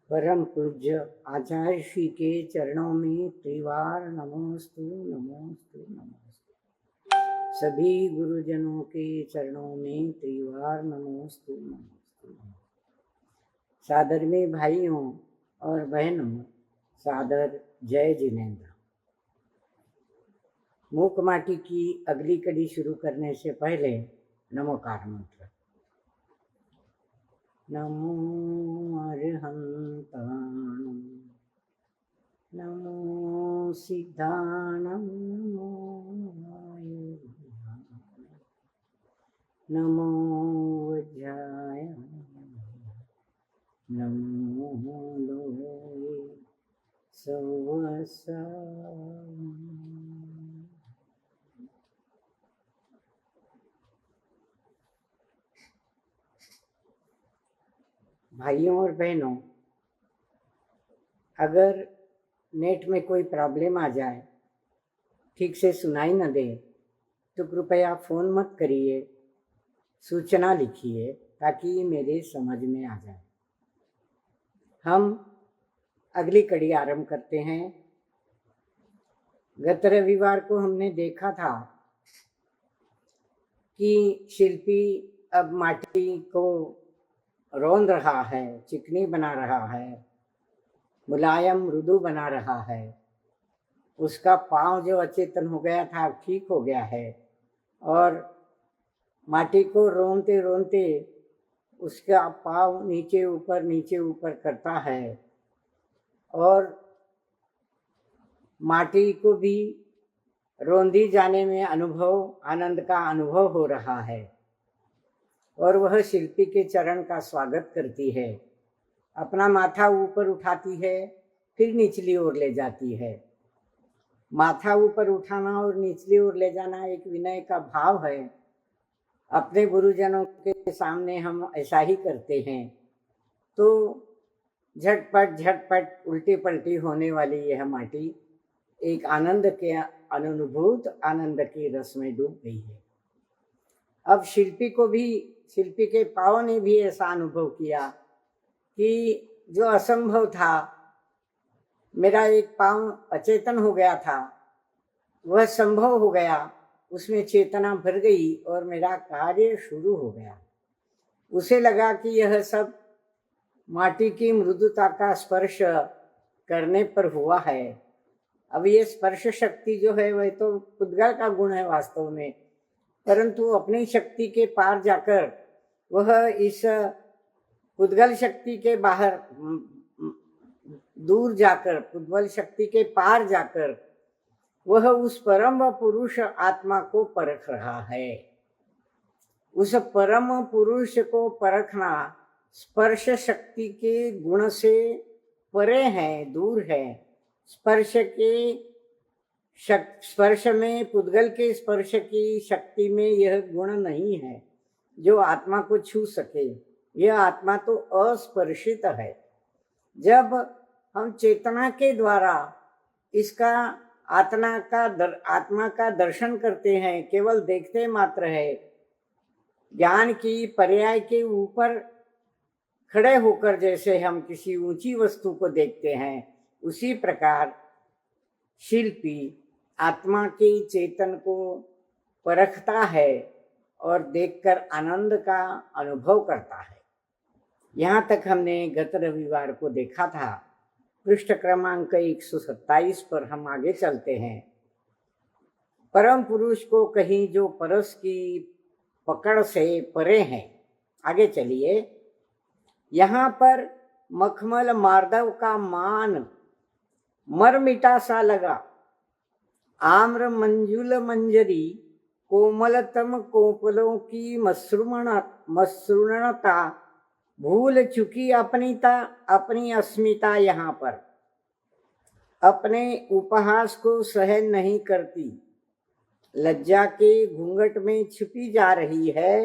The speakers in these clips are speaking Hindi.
परम पूज्य आचार्य श्री के चरणों में त्रिवार नमोस्तु नमोस्तु नमोस्तु। सभी गुरुजनों के चरणों में त्रिवार नमोस्तु नमोस्तु। सादर में भाइयों और बहनों, सादर जय जिनेन्द्र। मूक माटी की अगली कड़ी शुरू करने से पहले नमोकार मंत्र। नमो अरहंताणं, नमो सिद्धाणं, नमो आयुर्वेदाय, नमो वज्राय, नमो लोहे सवसाय। भाइयों और बहनों, अगर नेट में कोई प्रॉब्लम आ जाए, ठीक से सुनाई न दे, तो कृपया फ़ोन मत करिए, सूचना लिखिए ताकि मेरे समझ में आ जाए। हम अगली कड़ी आरंभ करते हैं। गत रविवार को हमने देखा था कि शिल्पी अब माटी को रौंद रहा है, चिकनी बना रहा है, मुलायम मृदु बना रहा है। उसका पाँव जो अचेतन हो गया था ठीक हो गया है और माटी को रोनते रोनते उसका पाँव नीचे ऊपर करता है और माटी को भी रोंदी जाने में आनंद का अनुभव हो रहा है और वह शिल्पी के चरण का स्वागत करती है। अपना माथा ऊपर उठाती है, फिर निचली ओर ले जाती है। माथा ऊपर उठाना और निचली ओर ले जाना एक विनय का भाव है। अपने गुरुजनों के सामने हम ऐसा ही करते हैं तो झटपट उल्टी पलटी होने वाली यह माटी एक आनंद के रस में डूब गई है। अब शिल्पी के पाँव ने भी ऐसा अनुभव किया कि जो असंभव था, मेरा एक पाँव अचेतन हो गया था, वह संभव हो गया, उसमें चेतना भर गई और मेरा कार्य शुरू हो गया। उसे लगा कि यह सब माटी की मृदुता का स्पर्श करने पर हुआ है। अब ये स्पर्श शक्ति जो है वह तो पुद्गल का गुण है वास्तव में, परंतु अपनी शक्ति के पार जाकर वह इस पुद्गल शक्ति के बाहर दूर जाकर, पुद्गल शक्ति के पार जाकर वह उस परम पुरुष आत्मा को परख रहा है। उस परम पुरुष को परखना स्पर्श शक्ति के गुण से परे है, दूर है। स्पर्श में, पुद्गल के स्पर्श की शक्ति में यह गुण नहीं है जो आत्मा को छू सके। यह आत्मा तो अस्पर्शित है। जब हम चेतना के द्वारा इसका आत्मा का दर्शन करते हैं, केवल देखते मात्र है, ज्ञान की पर्याय के ऊपर खड़े होकर जैसे हम किसी ऊंची वस्तु को देखते हैं, उसी प्रकार शिल्पी आत्मा के चेतन को परखता है और देखकर आनंद का अनुभव करता है। यहाँ तक हमने गत रविवार को देखा था। पृष्ठ क्रमांक 127 पर हम आगे चलते हैं। परम पुरुष को कहीं जो परस की पकड़ से परे हैं। आगे चलिए। यहाँ पर मखमल मार्दव का मान मर मिटा सा लगा। आम्र मंजुल मंजरी कोमलतम कोपलों की मसृणता भूल चुकी अपनी अस्मिता। यहाँ पर अपने उपहास को सहन नहीं करती, लज्जा के घूंघट में छिपी जा रही है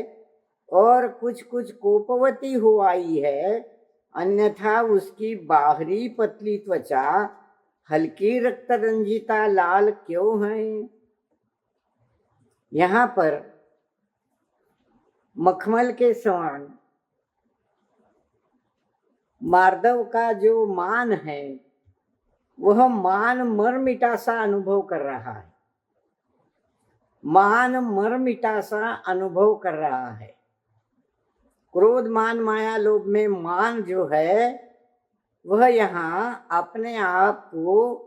और कुछ कोपवती हो आई है, अन्यथा उसकी बाहरी पतली त्वचा हल्की रक्त रंजिता लाल क्यों है। यहाँ पर मखमल के समान मार्दव का जो मान है वह मान मर मिटा सा अनुभव कर रहा है, मान मर मिटा सा अनुभव कर रहा है। क्रोध मान माया लोभ में मान जो है वह यहाँ अपने आप को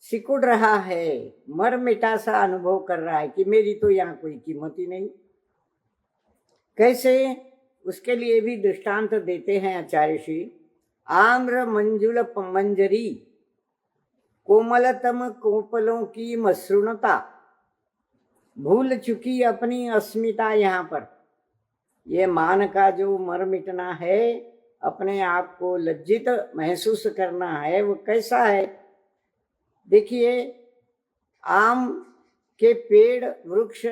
सिकुड़ रहा है, मर मिटा सा अनुभव कर रहा है कि मेरी तो यहाँ कोई कीमत ही नहीं। कैसे? उसके लिए भी दृष्टांत देते हैं आचार्य श्री। आम्र मंजुल मंजरी, कोमलतम कोपलों की मसृणता, भूल चुकी अपनी अस्मिता। यहाँ पर ये मान का जो मर मिटना है, अपने आप को लज्जित महसूस करना है, वो कैसा है? देखिए, आम के पेड़ वृक्ष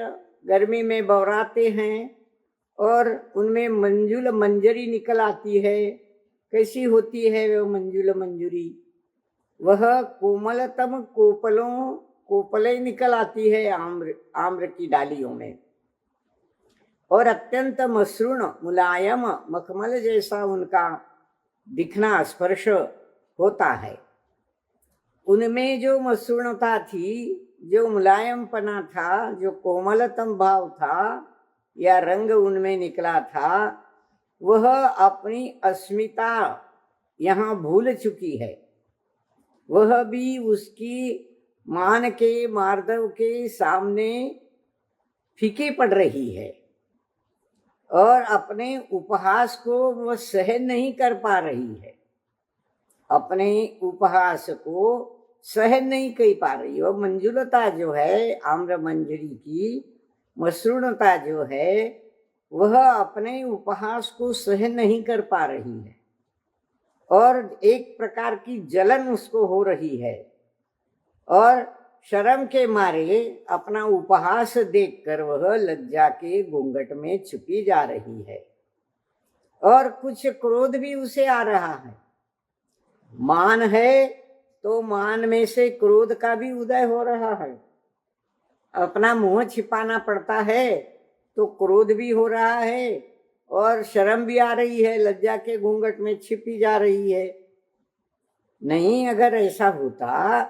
गर्मी में बौराते हैं और उनमें मंजुल मंजरी निकल आती है। कैसी होती है वह मंजुल मंजरी? वह कोमलतम कोपलें निकल आती है आम्र की डालियों में, और अत्यंत मसृण मुलायम मखमल जैसा उनका दिखना स्पर्श होता है। उनमें जो मसृणता थी, जो मुलायमपना था, जो कोमलतम भाव था या रंग उनमें निकला था, वह अपनी अस्मिता यहाँ भूल चुकी है। वह भी उसकी मान के मार्दव के सामने फीकी पड़ रही है और अपने उपहास को वह सहन नहीं कर पा रही है, अपने उपहास को सहन नहीं कर पा रही। वह मंजुलता जो है, आम्र मंजरी की मसृणता जो है, वह अपने उपहास को सहन नहीं कर पा रही है और एक प्रकार की जलन उसको हो रही है, और शर्म के मारे अपना उपहास देखकर वह लज्जा के घूंघट में छुपी जा रही है, और कुछ क्रोध भी उसे आ रहा है। मान है तो मान में से क्रोध का भी उदय हो रहा है। अपना मुंह छिपाना पड़ता है तो क्रोध भी हो रहा है और शर्म भी आ रही है, लज्जा के घूंघट में छिपी जा रही है। नहीं, अगर ऐसा होता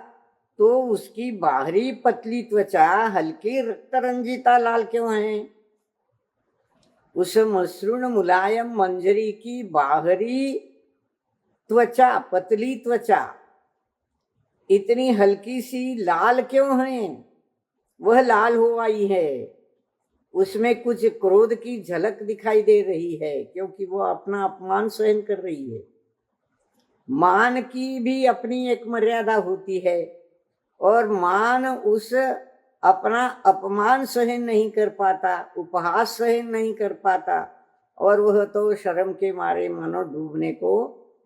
तो उसकी बाहरी पतली त्वचा हल्की रक्त रंजिता लाल क्यों है? उस मसृण मुलायम मंजरी की बाहरी त्वचा, पतली त्वचा इतनी हल्की सी लाल क्यों है? वह लाल हो आई है, उसमें कुछ क्रोध की झलक दिखाई दे रही है, क्योंकि वो अपना अपमान सहन कर रही है। मान की भी अपनी एक मर्यादा होती है और मान उस अपना अपमान सहन नहीं कर पाता, उपहास सहन नहीं कर पाता, और वह तो शर्म के मारे मानो डूबने को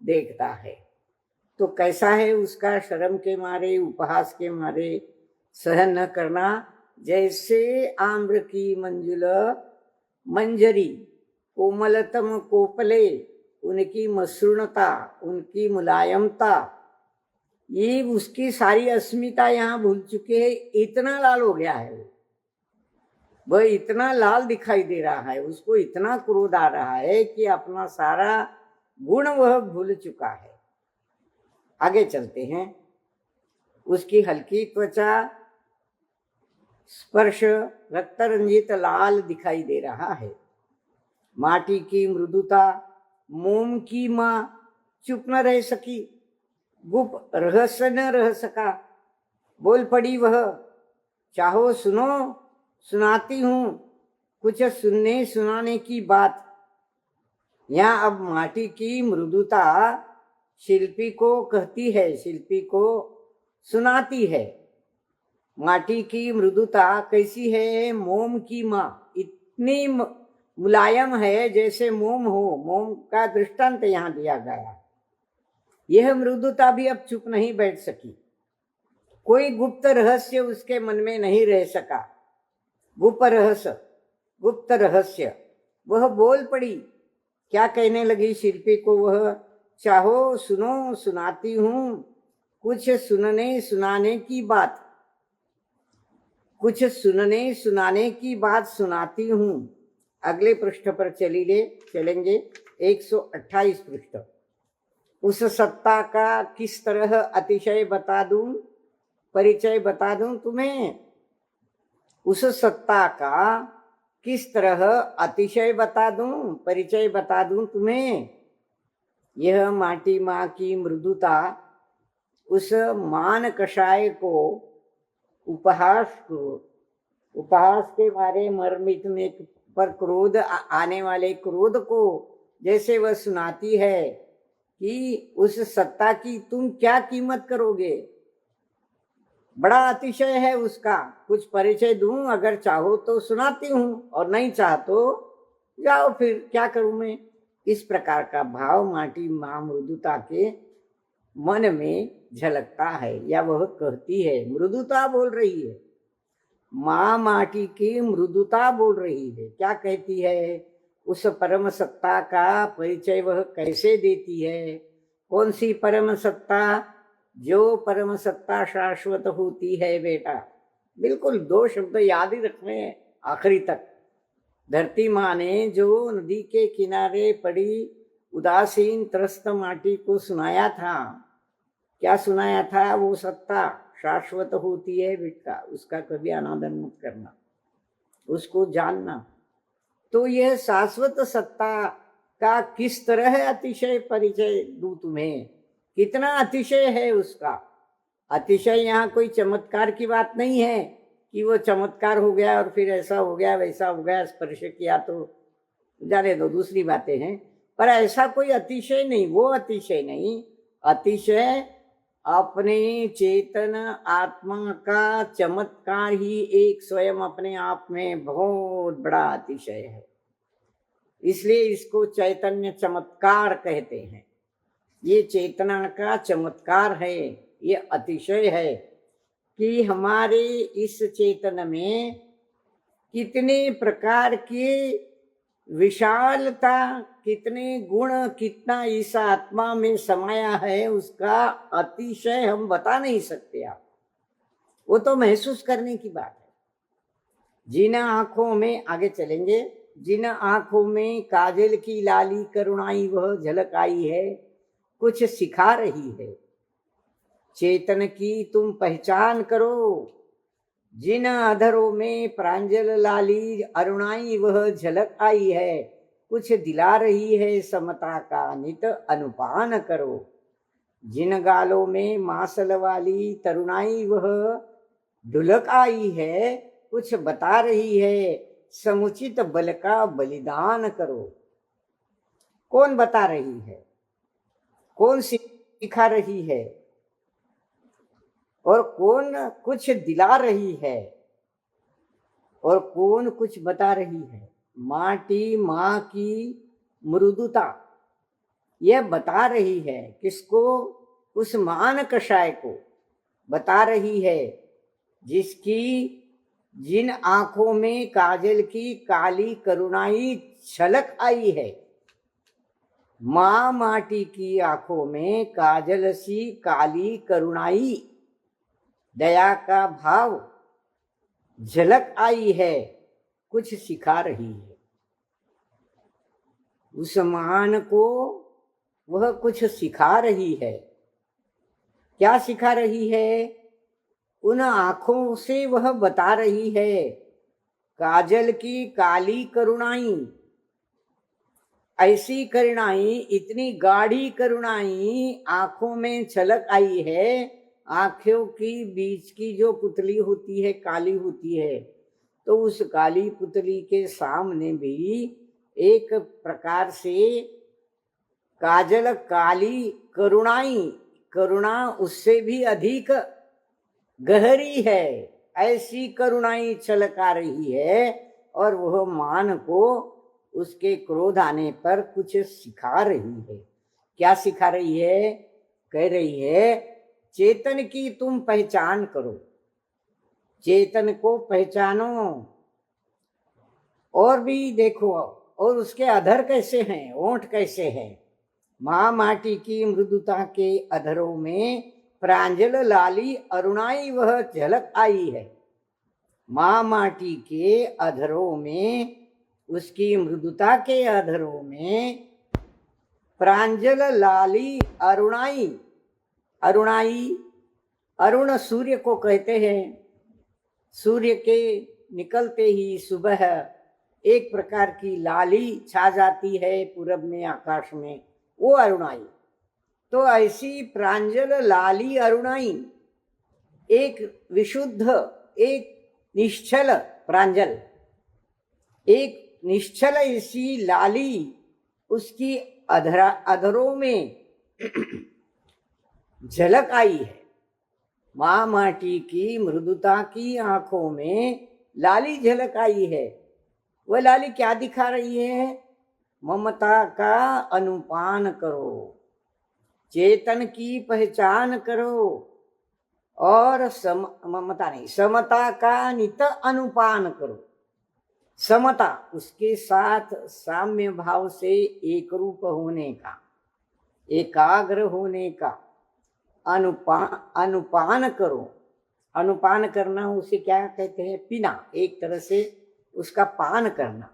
देखता है। तो कैसा है उसका शर्म के मारे, उपहास के मारे सहन न करना? जैसे आम्र की मंजुल मंजरी, कोमलतम कोपले, उनकी मसृणता, उनकी मुलायमता, ये उसकी सारी अस्मिता यहाँ भूल चुके हैं। इतना लाल हो गया है वह इतना लाल दिखाई दे रहा है, उसको इतना क्रोध आ रहा है कि अपना सारा गुण वह भूल चुका है। आगे चलते हैं। उसकी हल्की त्वचा स्पर्श रक्त रंजित लाल दिखाई दे रहा है। माटी की मृदुता, मोम की माँ चुप न रह सकी, गुप रहस्य न रह सका, बोल पड़ी वह, चाहो सुनो सुनाती हूँ कुछ सुनने सुनाने की बात। यहाँ अब माटी की मृदुता शिल्पी को कहती है, शिल्पी को सुनाती है। माटी की मृदुता कैसी है? मोम की माँ, इतनी मुलायम है जैसे मोम हो। मोम का दृष्टांत यहाँ दिया गया। यह मृदुता भी अब चुप नहीं बैठ सकी, कोई गुप्त रहस्य उसके मन में नहीं रह सका। गुप्त रहस्य वह बोल पड़ी। क्या कहने लगी शिल्पी को वह? चाहो सुनो सुनाती हूँ कुछ सुनने सुनाने की बात, कुछ सुनने सुनाने की बात सुनाती हूँ। अगले पृष्ठ पर चलेंगे, 128 पृष्ठ। उस सत्ता का किस तरह अतिशय बता दूं, परिचय बता दूं तुम्हें? उस सत्ता का किस तरह अतिशय बता दूं, परिचय बता दूं तुम्हें? यह माटी माँ की मृदुता उस मान कषाय को उपहास के मारे मर्मित में पर क्रोध आने वाले क्रोध को जैसे वह सुनाती है कि उस सत्ता की तुम क्या कीमत करोगे। बड़ा अतिशय है उसका। कुछ परिचय दूं, अगर चाहो तो सुनाती हूं, और नहीं चाह तो जाओ, फिर क्या करूं मैं। इस प्रकार का भाव माटी माँ मृदुता के मन में झलकता है, या वह कहती है। मृदुता बोल रही है, माँ माटी की मृदुता बोल रही है। क्या कहती है? उस परम सत्ता का परिचय वह कैसे देती है? कौन सी परम सत्ता? जो परम सत्ता शाश्वत होती है बेटा। बिल्कुल 2 शब्द याद ही रखने हैं आखिरी तक। धरती माँ ने जो नदी के किनारे पड़ी उदासीन त्रस्त माटी को सुनाया था, क्या सुनाया था? वो सत्ता शाश्वत होती है बेटा, उसका कभी अनादर मत करना, उसको जानना। तो यह शाश्वत सत्ता का किस तरह अतिशय परिचय दूं तुम्हें? कितना अतिशय है उसका। अतिशय यहाँ कोई चमत्कार की बात नहीं है कि वो चमत्कार हो गया और फिर ऐसा हो गया वैसा हो गया, स्पर्श किया तो जाने दो, दूसरी बातें हैं। पर ऐसा कोई अतिशय नहीं, वो अतिशय नहीं। अतिशय अपने चेतन आत्मा का चमत्कार ही एक स्वयं अपने आप में बहुत बड़ा अतिशय है। इसलिए इसको चैतन्य चमत्कार कहते हैं। ये चेतना का चमत्कार है, ये अतिशय है कि हमारे इस चेतन में कितने प्रकार की विशालता, कितने गुण, कितना इस आत्मा में समाया है, उसका अतिशय हम बता नहीं सकते। आप वो तो महसूस करने की बात है। जिन आंखों में, आगे चलेंगे, जिन आंखों में काजल की लाली करुणाई वह झलक आई है, कुछ सिखा रही है। चेतन की तुम पहचान करो। जिन अधरों में प्रांजल लाली अरुणाई वह झलक आई है, कुछ दिला रही है समता का नित अनुपान करो। जिन गालों में मासल वाली तरुणाई वह ढुलक आई है, कुछ बता रही है समुचित बल का बलिदान करो। कौन बता रही है? कौन सिखा रही है? और कौन कुछ दिला रही है? और कौन कुछ बता रही है? माटी माँ की मृदुता यह बता रही है। किसको? उस मान कषाय को बता रही है, जिसकी जिन आंखों में काजल की काली करुणाई छलक आई है। माँ माटी की आंखों में काजल सी काली करुणाई, दया का भाव झलक आई है, कुछ सिखा रही है। उस मान को वह कुछ सिखा रही है। क्या सिखा रही है? उन आंखों से वह बता रही है काजल की काली करुणाई, ऐसी करुणाई, इतनी गाढ़ी करुणाई आंखों में छलक आई है। आंखों की बीच की जो पुतली होती है काली होती है, तो उस काली पुतली के सामने भी एक प्रकार से काजल काली करुणाई, करुणा उससे भी अधिक गहरी है, ऐसी करुणाई छलका रही है। और वह मान को उसके क्रोध आने पर कुछ सिखा रही है। क्या सिखा रही है? कह रही है चेतन की तुम पहचान करो, चेतन को पहचानो। और भी देखो, और उसके अधर कैसे हैं, ओंठ कैसे हैं। माँ माटी की मृदुता के अधरों में प्रांजल लाली अरुणाई वह झलक आई है। माँ माटी के अधरों में, उसकी मृदुता के अधरों में प्रांजल लाली अरुणाई। अरुणाई, अरुण सूर्य को कहते हैं। सूर्य के निकलते ही सुबह एक प्रकार की लाली छा जाती है पूरब में, आकाश में, वो अरुणाई। तो ऐसी प्रांजल लाली अरुणाई, एक विशुद्ध, एक निश्चल प्रांजल, एक निश्चल ऐसी लाली उसकी अधरों में झलक आई है। माँ माटी की मृदुता की आंखों में लाली झलक आई है। वह लाली क्या दिखा रही है? ममता का अनुपान करो, चेतन की पहचान करो, और ममता नहीं, समता का नित अनुपान करो। समता, उसके साथ साम्य भाव से एक रूप होने का, एकाग्र होने का अनुपान करो। अनुपान करना उसे क्या कहते हैं? पीना, एक तरह से उसका पान करना।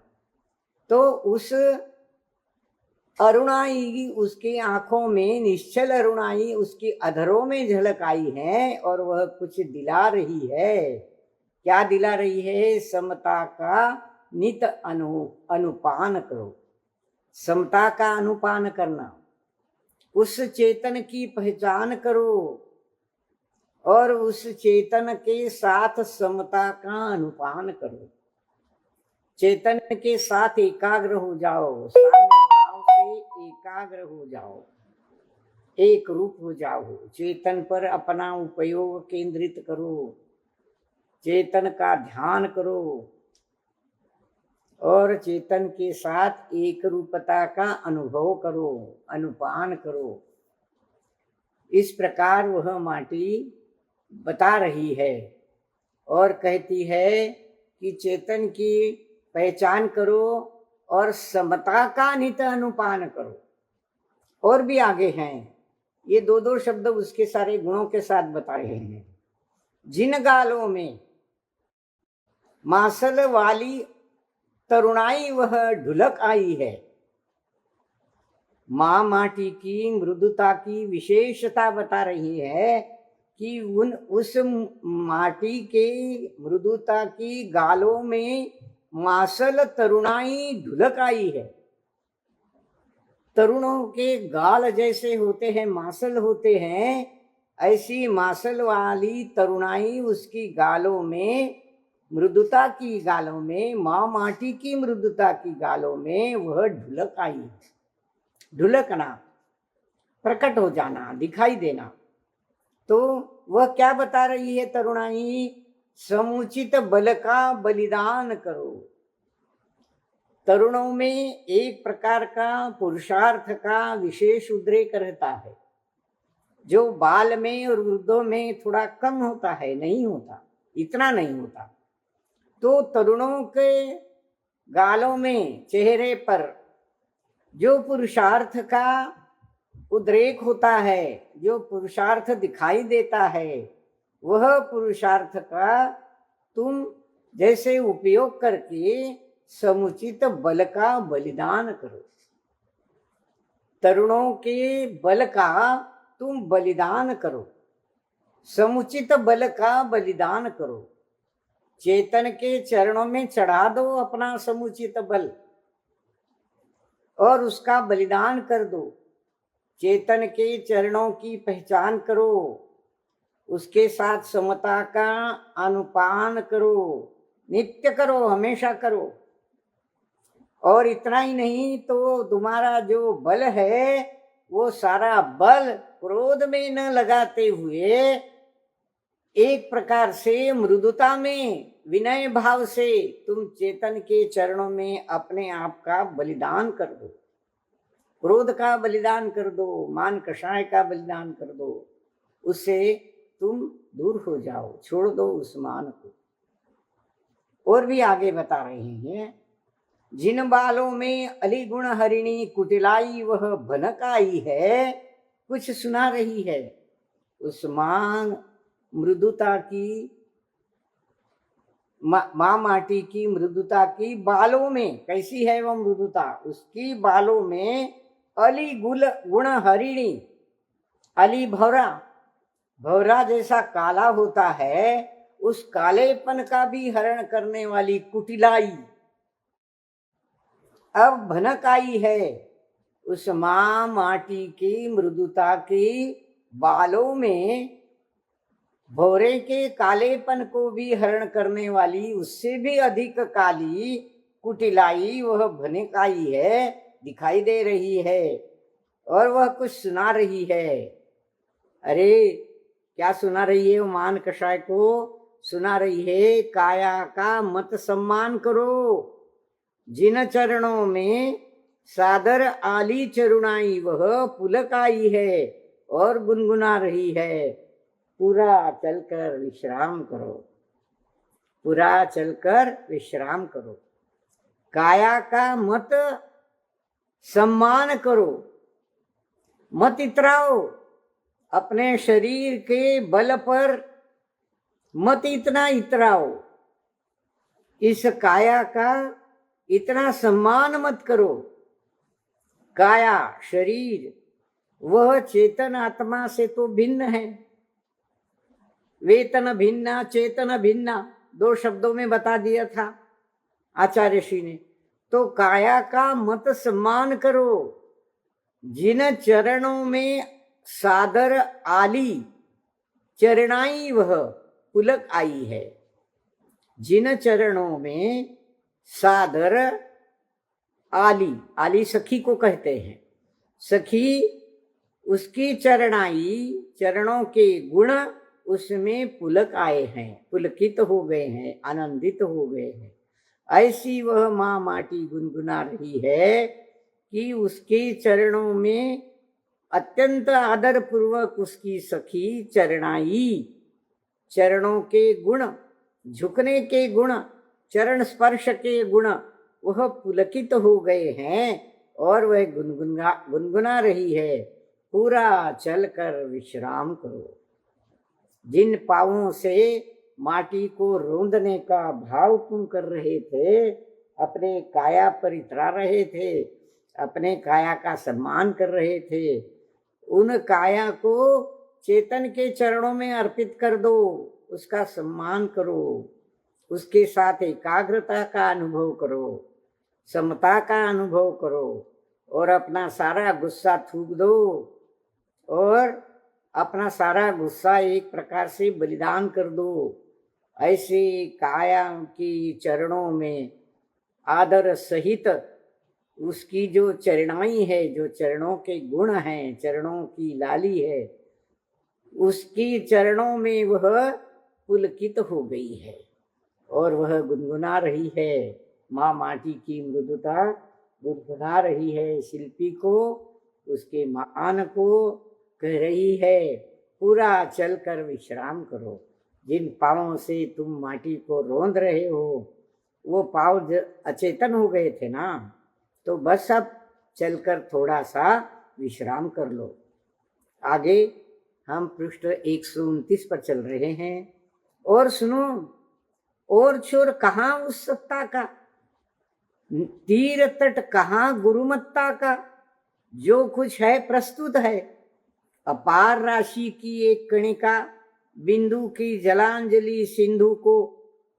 तो उस अरुणाई, उसके आंखों में निश्चल अरुणाई उसकी अधरों में झलक आई है, और वह कुछ दिला रही है। क्या दिला रही है? समता का नित अनुपान करो। समता का अनुपान करना, उस चेतन की पहचान करो, और उस चेतन के साथ समता का अनुपान करो। चेतन के साथ एकाग्र हो जाओ, साम्य भाव से एकाग्र हो जाओ, एक रूप हो जाओ। चेतन पर अपना उपयोग केंद्रित करो, चेतन का ध्यान करो, और चेतन के साथ एक रूपता का अनुभव करो, अनुपान करो। इस प्रकार वह माटी बता रही है और कहती है कि चेतन की पहचान करो और समता का नित अनुपान करो। और भी आगे हैं, ये दो दो शब्द उसके सारे गुणों के साथ बता रहे हैं। जिन गालों में मासल वाली तरुणाई वह ढुलक आई है। माँ माटी की मृदुता की विशेषता बता रही है कि उस माटी के मृदुता की गालों में मासल तरुणाई ढुलक आई है। तरुणों के गाल जैसे होते हैं, मासल होते हैं, ऐसी मासल वाली तरुणाई उसकी गालों में, मृदुता की गालों में, माँ माटी की मृदुता की गालों में वह ढुलक आई। ढुलकना, प्रकट हो जाना, दिखाई देना। तो वह क्या बता रही है तरुणाई? समुचित बल का बलिदान करो। तरुणों में एक प्रकार का पुरुषार्थ का विशेष उद्रेक रहता है, जो बाल में और वृद्धों में थोड़ा कम होता है, नहीं होता, इतना नहीं होता। तो तरुणों के गालों में, चेहरे पर जो पुरुषार्थ का उद्रेक होता है, जो पुरुषार्थ दिखाई देता है, वह पुरुषार्थ का तुम जैसे उपयोग करके समुचित बल का बलिदान करो। तरुणों के बल का तुम बलिदान करो, समुचित बल का बलिदान करो। चेतन के चरणों में चढ़ा दो अपना समुचित बल और उसका बलिदान कर दो। चेतन के चरणों की पहचान करो, उसके साथ समता का अनुपान करो, नित्य करो, हमेशा करो। और इतना ही नहीं, तो तुम्हारा जो बल है वो सारा बल क्रोध में न लगाते हुए एक प्रकार से मृदुता में, विनय भाव से तुम चेतन के चरणों में अपने आप का बलिदान कर दो। क्रोध का बलिदान कर दो, मान कषाय का बलिदान कर दो, उससे तुम दूर हो जाओ, छोड़ दो उस मान को। और भी आगे बता रहे हैं, जिन बालों में अलिगुण हरिणी कुटिलाई वह भनक आई है, कुछ सुना रही है। उस मां मृदुता की, माँ माटी की मृदुता की बालों में, कैसी है वह मृदुता? उसकी बालों में अली गुण हरिणी, अली भौरा, भौरा जैसा काला होता है, उस कालेपन का भी हरण करने वाली कुटिलाई अब भनक आई है। उस माँ माटी की मृदुता की बालों में भौरे के कालेपन को भी हरण करने वाली उससे भी अधिक काली कुटिलाई वह भनक आई है, दिखाई दे रही है और वह कुछ सुना रही है। अरे क्या सुना रही है? वो मान कषाय को सुना रही है, काया का मत सम्मान करो, जिन चरणों में सादर आली चरुणाई वह पुलक आई है और गुनगुना रही है, पूरा चलकर विश्राम करो, पूरा चलकर विश्राम करो। काया का मत सम्मान करो, मत इतराओ, अपने शरीर के बल पर मत इतना इतराओ, इस काया का इतना सम्मान मत करो। काया शरीर वह चेतन आत्मा से तो भिन्न है, वेतन भिन्ना चेतन भिन्ना, दो शब्दों में बता दिया था आचार्य श्री ने। तो काया का मत सम्मान करो, जिन चरणों में सादर आली चरणाई वह पुलक आई है, जिन चरणों में सादर आली, आली सखी को कहते हैं, सखी उसकी चरणाई, चरणों के गुण उसमें पुलक आए हैं, पुलकित हो गए हैं, आनंदित हो गए हैं। ऐसी वह माँ माटी गुनगुना रही है कि उसके चरणों में अत्यंत आदर पूर्वक उसकी सखी चरणाई, चरणों के गुण, झुकने के गुण, चरण स्पर्श के गुण वह पुलकित हो गए हैं और वह गुनगुना रही है, पूरा चलकर विश्राम करो। जिन पांवों से माटी को रोंदने का भाव तुम कर रहे थे, अपने काया पर इतरा रहे थे, अपने काया का सम्मान कर रहे थे, उन काया को चेतन के चरणों में अर्पित कर दो, उसका सम्मान करो, उसके साथ एकाग्रता का अनुभव करो, समता का अनुभव करो और अपना सारा गुस्सा थूक दो और अपना सारा गुस्सा एक प्रकार से बलिदान कर दो। ऐसे काया की चरणों में आदर सहित उसकी जो चरणाई है, जो चरणों के गुण हैं, चरणों की लाली है, उसकी चरणों में वह पुलकित हो गई है और वह गुनगुना रही है। माँ माटी की मृदुता गुनगुना रही है, शिल्पी को, उसके मान को कह रही है, पूरा चलकर विश्राम करो। जिन पाँवों से तुम माटी को रोंद रहे हो, वो पाँव अचेतन हो गए थे ना, तो बस अब चलकर थोड़ा सा विश्राम कर लो। आगे हम पृष्ठ 129 पर चल रहे हैं। और सुनो, और छोर कहाँ उस सत्ता का, तीर तट कहाँ गुरुमत्ता का, जो कुछ है प्रस्तुत है, अपार राशि की एक कणिका, बिंदु की जलांजलि सिंधु को,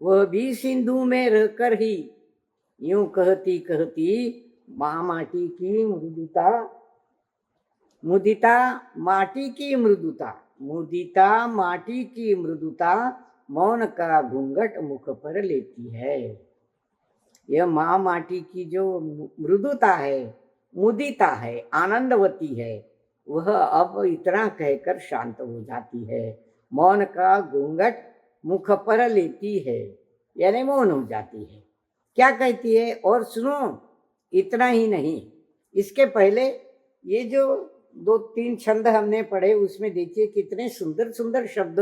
वह भी सिंधु में रहकर ही यूं कहती कहती माँ माटी की मृदुता, मुदिता माटी की मृदुता, मुदिता माटी की मृदुता मौन का घूंघट मुख पर लेती है। यह माँ माटी की जो मृदुता है, मुदिता है, आनंदवती है, वह अब इतना कहकर शांत हो जाती है। मौन का घूंघट मुख पर लेती है, यानी मौन हो जाती है। क्या कहती है? और सुनो, इतना ही नहीं, इसके पहले ये जो 2-3 छंद हमने पढ़े, उसमें देखिए कितने सुंदर सुंदर शब्द,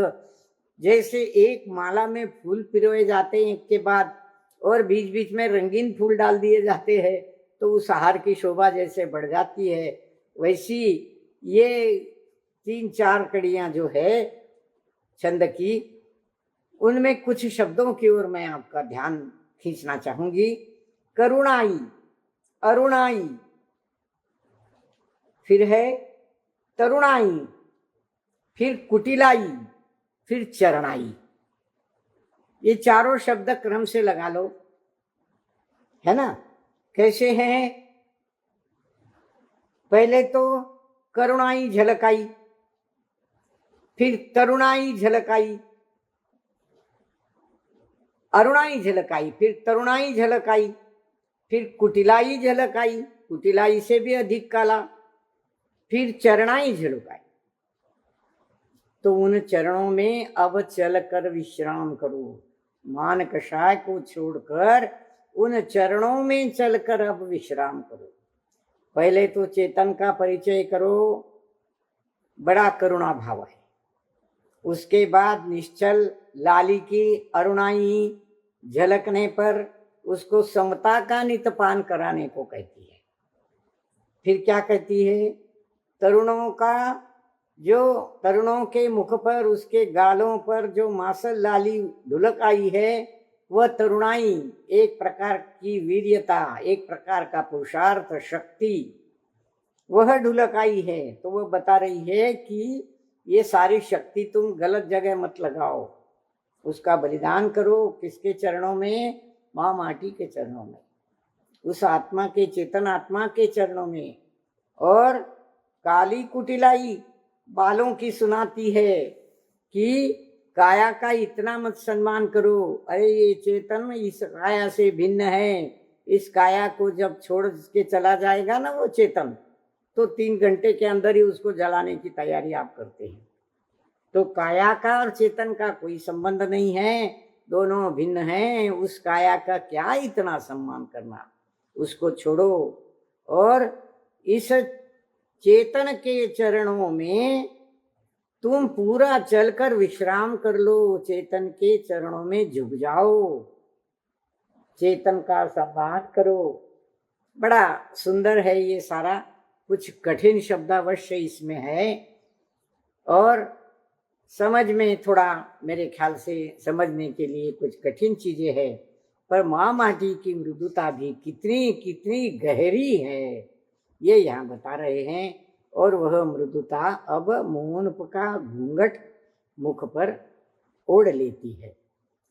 जैसे एक माला में फूल पिरोए जाते हैं एक के बाद, और बीच बीच में रंगीन फूल डाल दिए जाते हैं, तो उस हार की शोभा जैसे बढ़ जाती है, वैसी ये 3-4 कड़ियाँ जो है छंद की, उनमें कुछ शब्दों की ओर मैं आपका ध्यान खींचना चाहूंगी। करुणाई, अरुणाई, फिर है तरुणाई, फिर कुटिलाई, फिर चरणाई। ये चारों शब्द क्रम से लगा लो, है ना। कैसे हैं? पहले तो करुणाई झलकाई, फिर तरुणाई झलकाई, अरुणाई झलकाई, फिर तरुणाई झलकाई, फिर कुटिलाई झलकाई, कुटिलाई से भी अधिक काला, फिर चरणाई झलकाई। तो उन चरणों में अब चलकर विश्राम करो। मान कषाय को छोड़कर उन चरणों में चलकर अब विश्राम करो। पहले तो चेतन का परिचय करो, बड़ा करुणा भाव है। उसके बाद निश्चल लाली की अरुणाई झलकने पर उसको समता का नितपान कराने को कहती है। फिर क्या कहती है? तरुणों का जो तरुणों के मुख पर, उसके गालों पर जो मासल लाली ढुलक आई है, वह तरुणाई एक प्रकार की वीर्यता, एक प्रकार का पुरुषार्थ शक्ति, वह ढुलक आई है। तो वह बता रही है कि ये सारी शक्ति तुम गलत जगह मत लगाओ, उसका बलिदान करो। किसके चरणों में? माँ माटी के चरणों में, उस आत्मा के, चेतन आत्मा के चरणों में। और काली कुटिलाई बालों की सुनाती है कि काया का इतना मत सम्मान करो। अरे ये चेतन इस काया से भिन्न है, इस काया को जब छोड़ के चला जाएगा ना वो चेतन, तो 3 घंटे के अंदर ही उसको जलाने की तैयारी आप करते हैं। तो काया का और चेतन का कोई संबंध नहीं है, दोनों भिन्न हैं। उस काया का क्या इतना सम्मान करना, उसको छोड़ो और इस चेतन के चरणों में तुम पूरा चलकर विश्राम कर लो। चेतन के चरणों में झुक जाओ, चेतन का सम्मान करो। बड़ा सुंदर है ये सारा, कुछ कठिन शब्दावश्य इसमें है और समझ में थोड़ा, मेरे ख्याल से समझने के लिए कुछ कठिन चीजें हैं, पर माँ माटी की मृदुता भी कितनी कितनी गहरी है ये यहाँ बता रहे हैं। और वह मृदुता अब मौन का घूंघट मुख पर ओढ़ लेती है।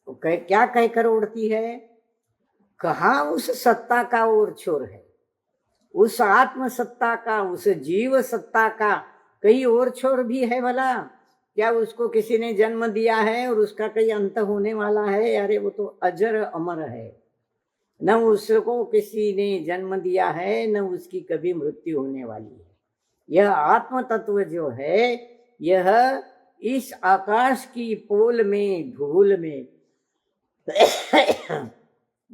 तो क्या कहकर ओढ़ती है? कहाँ उस सत्ता का और छोर है, उस आत्म सत्ता का, उस जीव सत्ता का कहीं और छोर भी है भला? क्या उसको किसी ने जन्म दिया है और उसका कहीं अंत होने वाला है? अरे वो तो अजर अमर है, न उसको किसी ने जन्म दिया है, न उसकी कभी मृत्यु होने वाली है। यह आत्म तत्व जो है, यह इस आकाश की पोल में, धूल में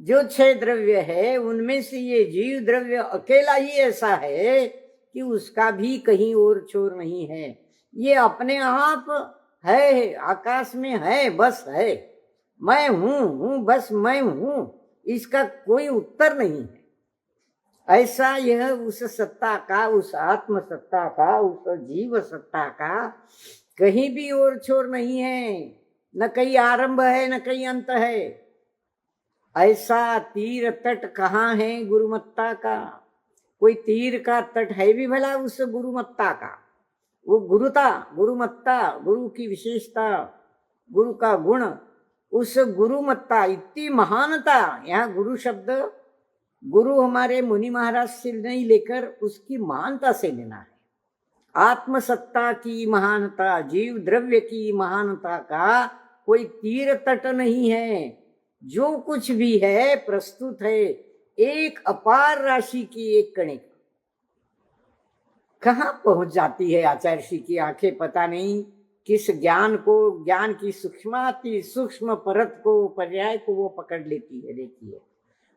जो 6 द्रव्य है, उनमें से ये जीव द्रव्य अकेला ही ऐसा है कि उसका भी कहीं और छोर नहीं है। ये अपने आप है, आकाश में है, बस है। मैं हूँ बस मैं हूँ, इसका कोई उत्तर नहीं है। ऐसा यह उस सत्ता का, उस आत्म सत्ता का, उस जीव सत्ता का कहीं भी और छोर नहीं है, न कहीं आरंभ है न कहीं अंत है। ऐसा तीर तट कहाँ है गुरुमत्ता का? कोई तीर का तट है भी भला उस गुरुमत्ता का? वो गुरुता, गुरुमत्ता, गुरु की विशेषता, गुरु का गुण, उस गुरुमत्ता, इतनी महानता। यहाँ गुरु शब्द गुरु हमारे मुनि महाराज से नहीं लेकर उसकी महानता से लेना है। आत्मसत्ता की महानता, जीव द्रव्य की महानता का कोई तीर तट नहीं है। जो कुछ भी है प्रस्तुत है एक अपार राशि की एक कणिका। कहाँ पहुंच जाती है आचार्य श्री की आंखें, पता नहीं किस ज्ञान को, ज्ञान की सूक्ष्माति सूक्ष्म परत को, पर्याय को वो पकड़ लेती है। देखिए,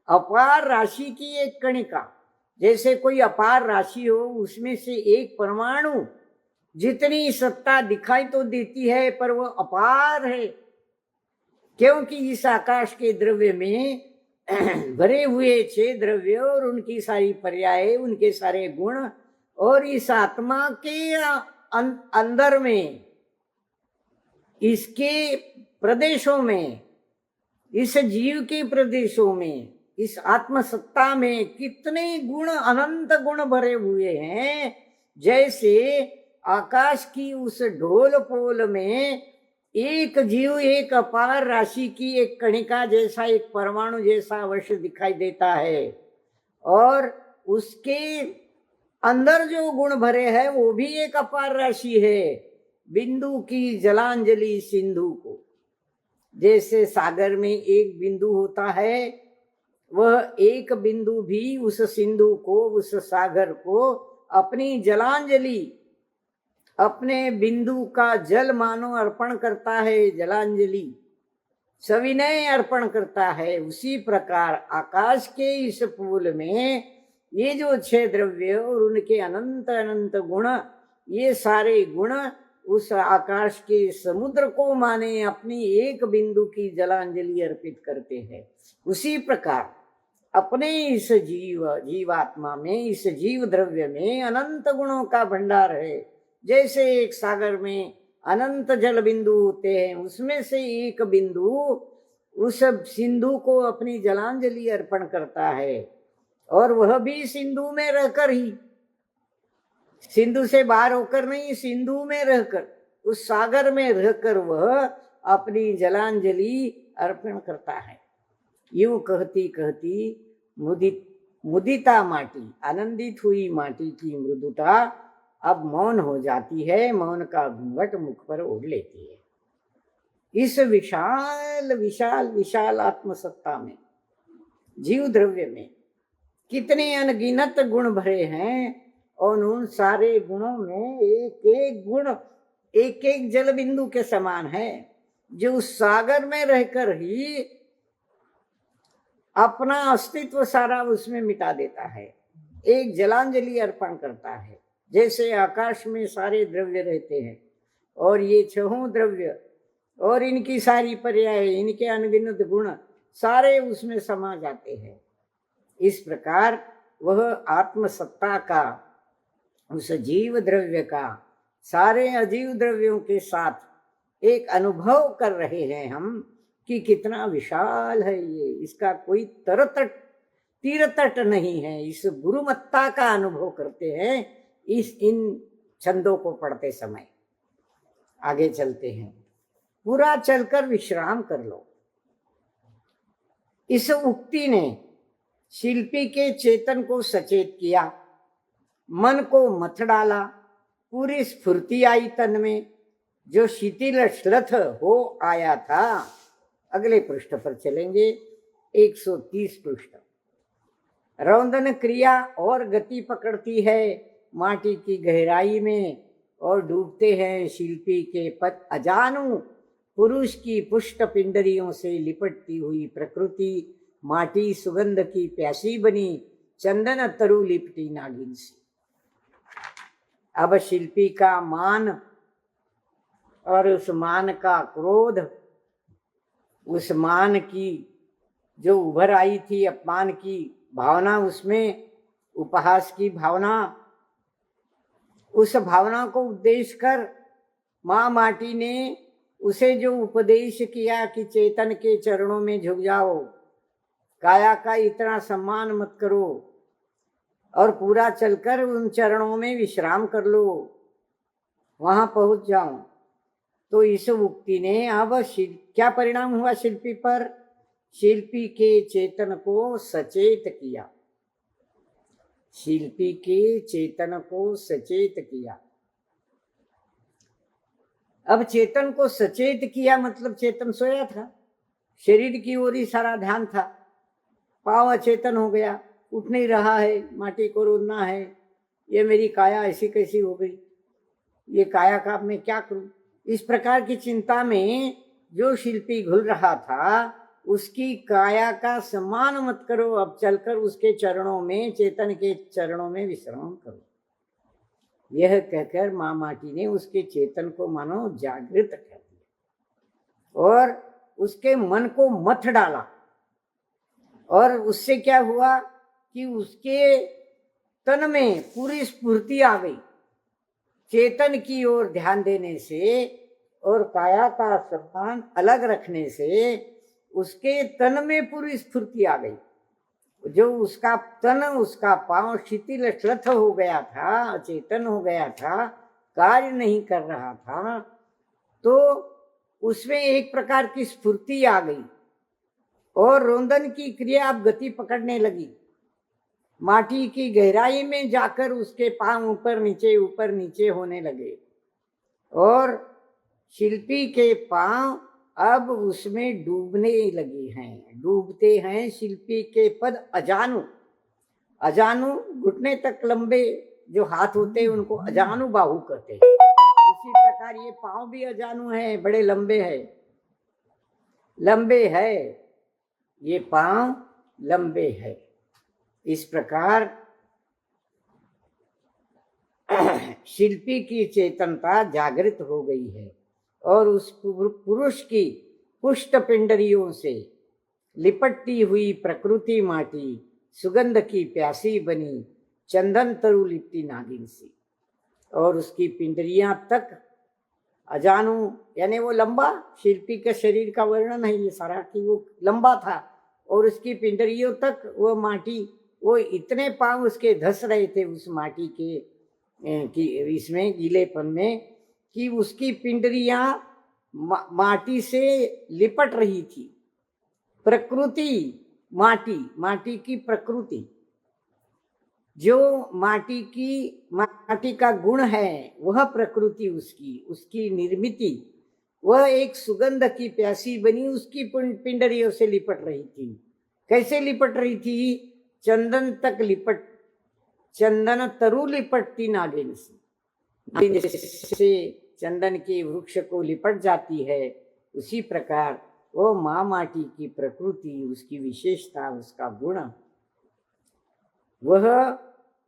अपार राशि की एक कणिका, जैसे कोई अपार राशि हो, उसमें से एक परमाणु जितनी सत्ता दिखाई तो देती है, पर वो अपार है, क्योंकि इस आकाश के द्रव्य में भरे हुए 6 द्रव्य और उनकी सारी पर्याय, उनके सारे गुण, और इस आत्मा के अंदर में, इसके प्रदेशों में, इस जीव के प्रदेशों में, इस आत्मसत्ता में कितने गुण, अनंत गुण भरे हुए हैं। जैसे आकाश की उस ढोल पोल में एक जीव एक अपार राशि की एक कणिका जैसा, एक परमाणु जैसा अवश्य दिखाई देता है, और उसके अंदर जो गुण भरे हैं वो भी एक अपार राशि है। बिंदु की जलांजलि सिंधु को, जैसे सागर में एक बिंदु होता है, वह एक बिंदु भी उस सिंधु को, उस सागर को अपनी जलांजलि, अपने बिंदु का जल मानो अर्पण करता है, जलांजलि सविनय अर्पण करता है। उसी प्रकार आकाश के इस फूल में ये जो 6 द्रव्य और उनके अनंत अनंत गुण, ये सारे गुण उस आकाश के समुद्र को माने अपनी एक बिंदु की जलांजलि अर्पित करते हैं। उसी प्रकार अपने इस जीवात्मा में, इस जीव द्रव्य में अनंत गुणों का भंडार है। जैसे एक सागर में अनंत जल बिंदु होते हैं, उसमें से एक बिंदु उस सिंधु को अपनी जलांजलि अर्पण करता है, और वह भी सिंधु में रहकर ही, सिंधु से बाहर होकर नहीं, सिंधु में रहकर, उस सागर में रहकर वह अपनी जलांजलि अर्पण करता है। यूं कहती कहती मुदिता माटी, आनंदित हुई माटी की मृदुता अब मौन हो जाती है, मौन का घूंघट मुख पर ओढ़ लेती है। इस विशाल विशाल विशाल आत्मसत्ता में, जीव द्रव्य में कितने अनगिनत गुण भरे हैं, और उन सारे गुणों में एक एक गुण एक एक जल बिंदु के समान है, जो उस सागर में रहकर ही अपना अस्तित्व सारा उसमें मिटा देता है, एक जलांजलि अर्पण करता है। जैसे आकाश में सारे द्रव्य रहते हैं, और ये 6 द्रव्य और इनकी सारी पर्याय, इनके अनगिनत गुण सारे उसमें समा जाते हैं। इस प्रकार वह आत्मसत्ता का, उस जीव द्रव्य का सारे अजीव द्रव्यों के साथ एक अनुभव कर रहे हैं हम कि कितना विशाल है ये, इसका कोई तीर तट नहीं है। इस गुरुमत्ता का अनुभव करते हैं इन छंदों को पढ़ते समय। आगे चलते हैं। पूरा चलकर विश्राम कर लो। इस उक्ति ने शिल्पी के चेतन को सचेत किया, मन को मथ डाला, पूरी स्फूर्ति आई तन में, जो शिथिल श्लथ हो आया था। अगले पृष्ठ पर चलेंगे, 130 पृष्ठ। रौंदन क्रिया और गति पकड़ती है माटी की गहराई में, और डूबते हैं शिल्पी के पद अजानू पुरुष की पुष्ट पिंडरियों से लिपटती हुई प्रकृति। माटी सुगंध की प्यासी बनी, चंदन तरु लिपटी नागिन सी। अब शिल्पी का मान और उस मान का क्रोध, उस मान की जो उभर आई थी अपमान की भावना, उसमें उपहास की भावना, उस भावना को उद्देश्य कर माँ माटी ने उसे जो उपदेश किया कि चेतन के चरणों में झुक जाओ, काया का इतना सम्मान मत करो, और पूरा चलकर उन चरणों में विश्राम कर लो, वहां पहुंच जाओ। तो इस उक्ति ने अब क्या परिणाम हुआ शिल्पी पर? शिल्पी के चेतन को सचेत किया, शिल्पी के चेतन को सचेत किया। अब चेतन को सचेत किया मतलब चेतन सोया था, शरीर की ओर ही सारा ध्यान था, पाव अचेतन हो गया, उठ नहीं रहा है, माटी को रोदना है, ये मेरी काया ऐसी कैसी हो गई, ये काया का मैं क्या करूं, इस प्रकार की चिंता में जो शिल्पी घुल रहा था, उसकी काया का सम्मान मत करो, अब चलकर उसके चरणों में, चेतन के चरणों में विश्राम करो। यह कहकर माँ माटी ने उसके चेतन को मानो जागृत कर दिया और उसके मन को मथ डाला। और उससे क्या हुआ कि उसके तन में पूरी स्फूर्ति आ गई, चेतन की ओर ध्यान देने से और काया का सम्मान अलग रखने से उसके तन में पूरी स्फूर्ति आ गई। जो उसका तन, उसका पांव शिथिल श्लथ हो गया था, अचेतन हो गया था, कार्य नहीं कर रहा था, तो उसमें एक प्रकार की स्फूर्ति आ गई और रोंदन की क्रिया अब गति पकड़ने लगी। माटी की गहराई में जाकर उसके पांव ऊपर नीचे होने लगे और शिल्पी के पांव अब उसमें डूबने लगे हैं, डूबते हैं शिल्पी के पद अजानु। अजानु घुटने तक लंबे जो हाथ होते हैं उनको अजानु बाहु कहते हैं। उसी प्रकार ये पांव भी अजानु है, बड़े लंबे है, लंबे है, ये पांव लंबे है। इस प्रकार शिल्पी की चेतनता जागृत हो गई है और उस पुरुष की पुष्ट पिंडरियों से लिपटती हुई प्रकृति माटी सुगंध की प्यासी बनी चंदन तरु लिपटी नागिन सी, और उसकी पिंडरियां तक अजानु, यानी वो लंबा, शिल्पी के शरीर का वर्णन है ये सारा कि वो लंबा था और उसकी पिंडरियों तक वो माटी, वो इतने पांव उसके धस रहे थे उस माटी के कि इसमें गीलेपन में कि उसकी पिंडरियां माटी से लिपट रही थी। प्रकृति माटी, माटी की प्रकृति, जो माटी का गुण है वह प्रकृति उसकी निर्मिति, वह एक सुगंध की प्यासी बनी उसकी पिंडरियों से लिपट रही थी। कैसे लिपट रही थी? चंदन तरु लिपटती नागिन से चंदन के वृक्ष को लिपट जाती है, उसी प्रकार वो माँ माटी की प्रकृति, उसकी विशेषता, उसका गुण, वह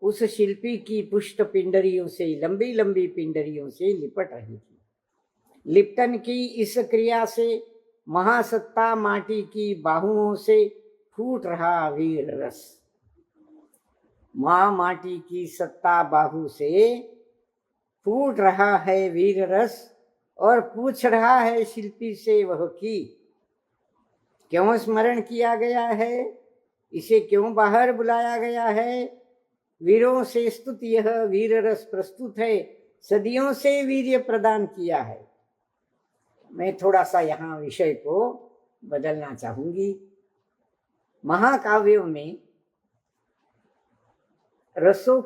उस शिल्पी की पुष्ट पिंडरियों से, लंबी लंबी पिंडरियों से लिपट रही थी। लिपटन की इस क्रिया से महासत्ता माटी की बाहुओं से फूट रहा वीर रस। माँ माटी की सत्ता बाहु से फूट रहा है वीर रस और पूछ रहा है शिल्पी से वह की क्यों स्मरण किया गया है, इसे क्यों बाहर बुलाया गया है। वीरों से स्तुत यह वीर रस प्रस्तुत है, सदियों से वीर्य प्रदान किया है। मैं थोड़ा सा यहाँ विषय को बदलना चाहूंगी। महाकाव्यों में रसों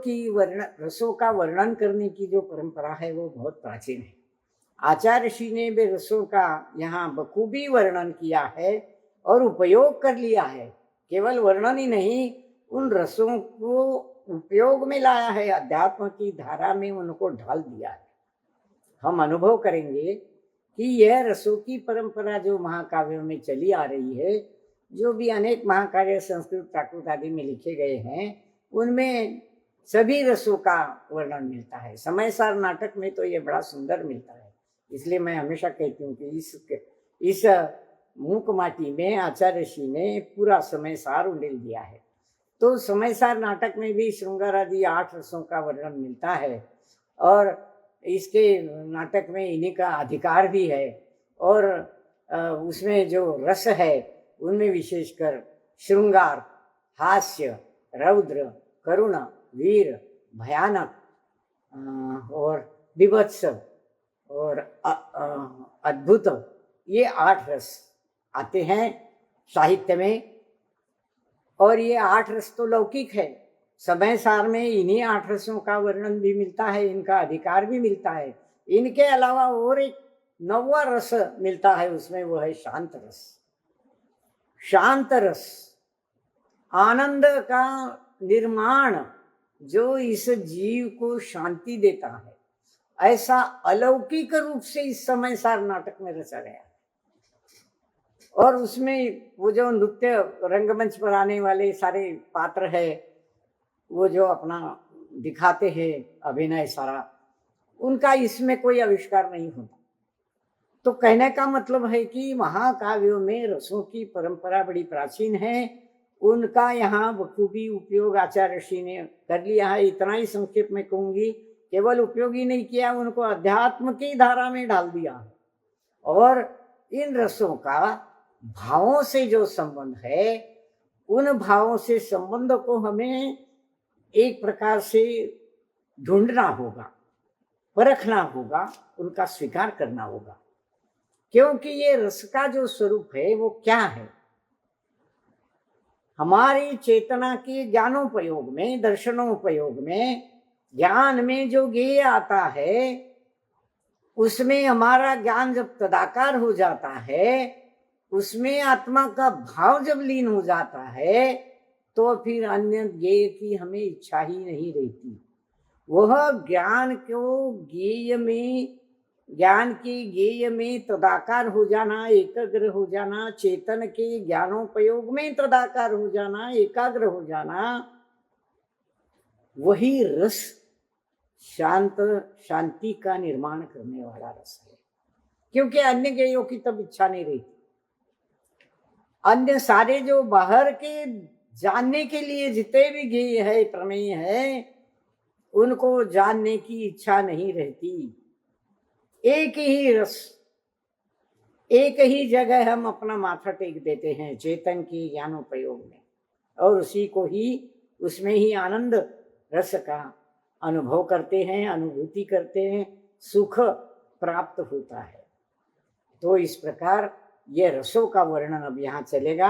का वर्णन करने की जो परंपरा है वो बहुत प्राचीन है। आचार्य ऋषि ने भी रसों का यहाँ बखूबी वर्णन किया है और उपयोग कर लिया है। केवल वर्णन ही नहीं, उन रसों को उपयोग में लाया है, अध्यात्म की धारा में उनको ढाल दिया है। हम अनुभव करेंगे कि यह रसों की परंपरा जो महाकाव्यों में चली आ रही है, जो भी अनेक महाकाव्य संस्कृत प्राकृत आदि में लिखे गए हैं, उनमें सभी रसों का वर्णन मिलता है। समय सार नाटक में तो ये बड़ा सुंदर मिलता है। इसलिए मैं हमेशा कहती हूँ कि इस मूक माटी में आचार्य ऋषि ने पूरा समय सार उंडेल दिया है। तो समय सार नाटक में भी श्रृंगार आदि 8 रसों का वर्णन मिलता है और इसके नाटक में इन्हीं का अधिकार भी है। और उसमें जो रस है उनमें विशेषकर श्रृंगार, हास्य, रौद्र, करुण, वीर, भयानक और विभत्स और अद्भुत, ये 8 रस आते हैं साहित्य में। और ये 8 रस तो लौकिक है। समय सार में इन्हीं 8 रसों का वर्णन भी मिलता है, इनका अधिकार भी मिलता है। इनके अलावा और एक 9वां रस मिलता है उसमें, वो है शांत रस। शांत रस, आनंद का निर्माण जो इस जीव को शांति देता है, ऐसा अलौकिक रूप से इस समय सार नाटक में रचा गया है। और उसमें वो जो नृत्य रंगमंच पर आने वाले सारे पात्र है, वो जो अपना दिखाते हैं अभिनय सारा, उनका इसमें कोई आविष्कार नहीं होता। तो कहने का मतलब है कि महाकाव्यों में रसों की परंपरा बड़ी प्राचीन है। उनका यहाँ बखूबी उपयोग आचार्य ऋषि ने कर लिया है। इतना ही संक्षेप में कहूंगी, केवल उपयोग ही नहीं किया, उनको अध्यात्म की धारा में डाल दिया। और इन रसों का भावों से जो संबंध है उन भावों से संबंध को हमें एक प्रकार से ढूंढना होगा, परखना होगा, उनका स्वीकार करना होगा। क्योंकि ये रस का जो स्वरूप है वो क्या है? हमारी चेतना के ज्ञानोपयोग में, दर्शनोपयोग में, ज्ञान में जो ज्ञेय आता है, उसमें हमारा ज्ञान जब तदाकार हो जाता है, उसमें आत्मा का भाव जब लीन हो जाता है, तो फिर अन्य ज्ञेय की हमें इच्छा ही नहीं रहती। वह ज्ञान को ज्ञेय में, ज्ञान के ज्ञेय में तदाकार हो जाना, एकाग्र हो जाना, चेतन के ज्ञानोपयोग में तदाकार हो जाना, एकाग्र हो जाना, वही रस शांति का निर्माण करने वाला रस है। क्योंकि अन्य ज्ञेयों की तब इच्छा नहीं रहती। अन्य सारे जो बाहर के जानने के लिए जितने भी ज्ञेय है, प्रमेय है, उनको जानने की इच्छा नहीं रहती। एक ही रस, एक ही जगह हम अपना माथा टेक देते हैं चेतन के ज्ञानोपयोग में, और उसी को ही, उसमें ही आनंद रस का अनुभव करते हैं, अनुभूति करते हैं, सुख प्राप्त होता है। तो इस प्रकार ये रसों का वर्णन अब यहाँ चलेगा।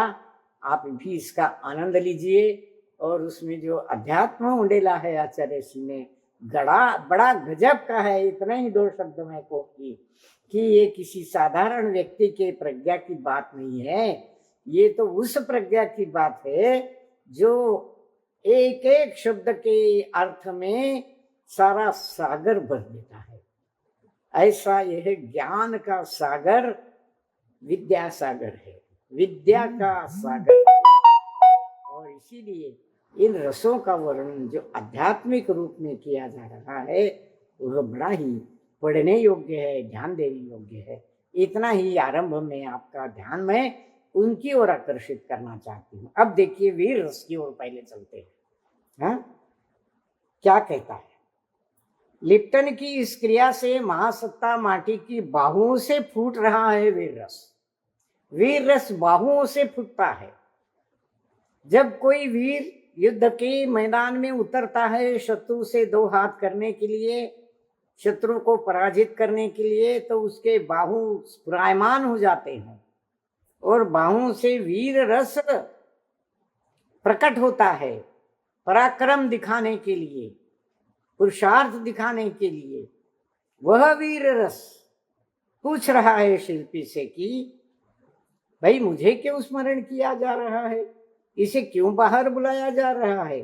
आप भी इसका आनंद लीजिए। और उसमें जो अध्यात्म उंडेला है आचार्य सिंह ने, बड़ा गजब का है। इतना ही 2 शब्द में को कि ये किसी साधारण व्यक्ति के प्रज्ञा की बात नहीं है, ये तो उस प्रज्ञा की बात है जो एक एक शब्द के अर्थ में सारा सागर भर देता है। ऐसा यह ज्ञान का सागर विद्या सागर है, विद्या का सागर है। और इसीलिए इन रसों का वर्णन जो आध्यात्मिक रूप में किया जा रहा है, वह बड़ा ही पढ़ने योग्य है, ध्यान देने योग्य है। इतना ही आरंभ में आपका ध्यान मैं उनकी ओर आकर्षित करना चाहती हूँ। अब देखिए वीर रस की ओर पहले चलते हैं। हाँ, क्या कहता है? लिप्टन की इस क्रिया से महासत्ता माटी की बाहुओं से फूट रहा है वीर रस। वीर रस बाहुओं से फूटता है। जब कोई वीर युद्ध के मैदान में उतरता है शत्रु से 2 हाथ करने के लिए, शत्रु को पराजित करने के लिए, तो उसके बाहु स्फुरायमान हो जाते हैं और बाहुओं से वीर रस प्रकट होता है, पराक्रम दिखाने के लिए, पुरुषार्थ दिखाने के लिए। वह वीर रस पूछ रहा है शिल्पी से कि भाई मुझे क्यों स्मरण किया जा रहा है, इसे क्यों बाहर बुलाया जा रहा है?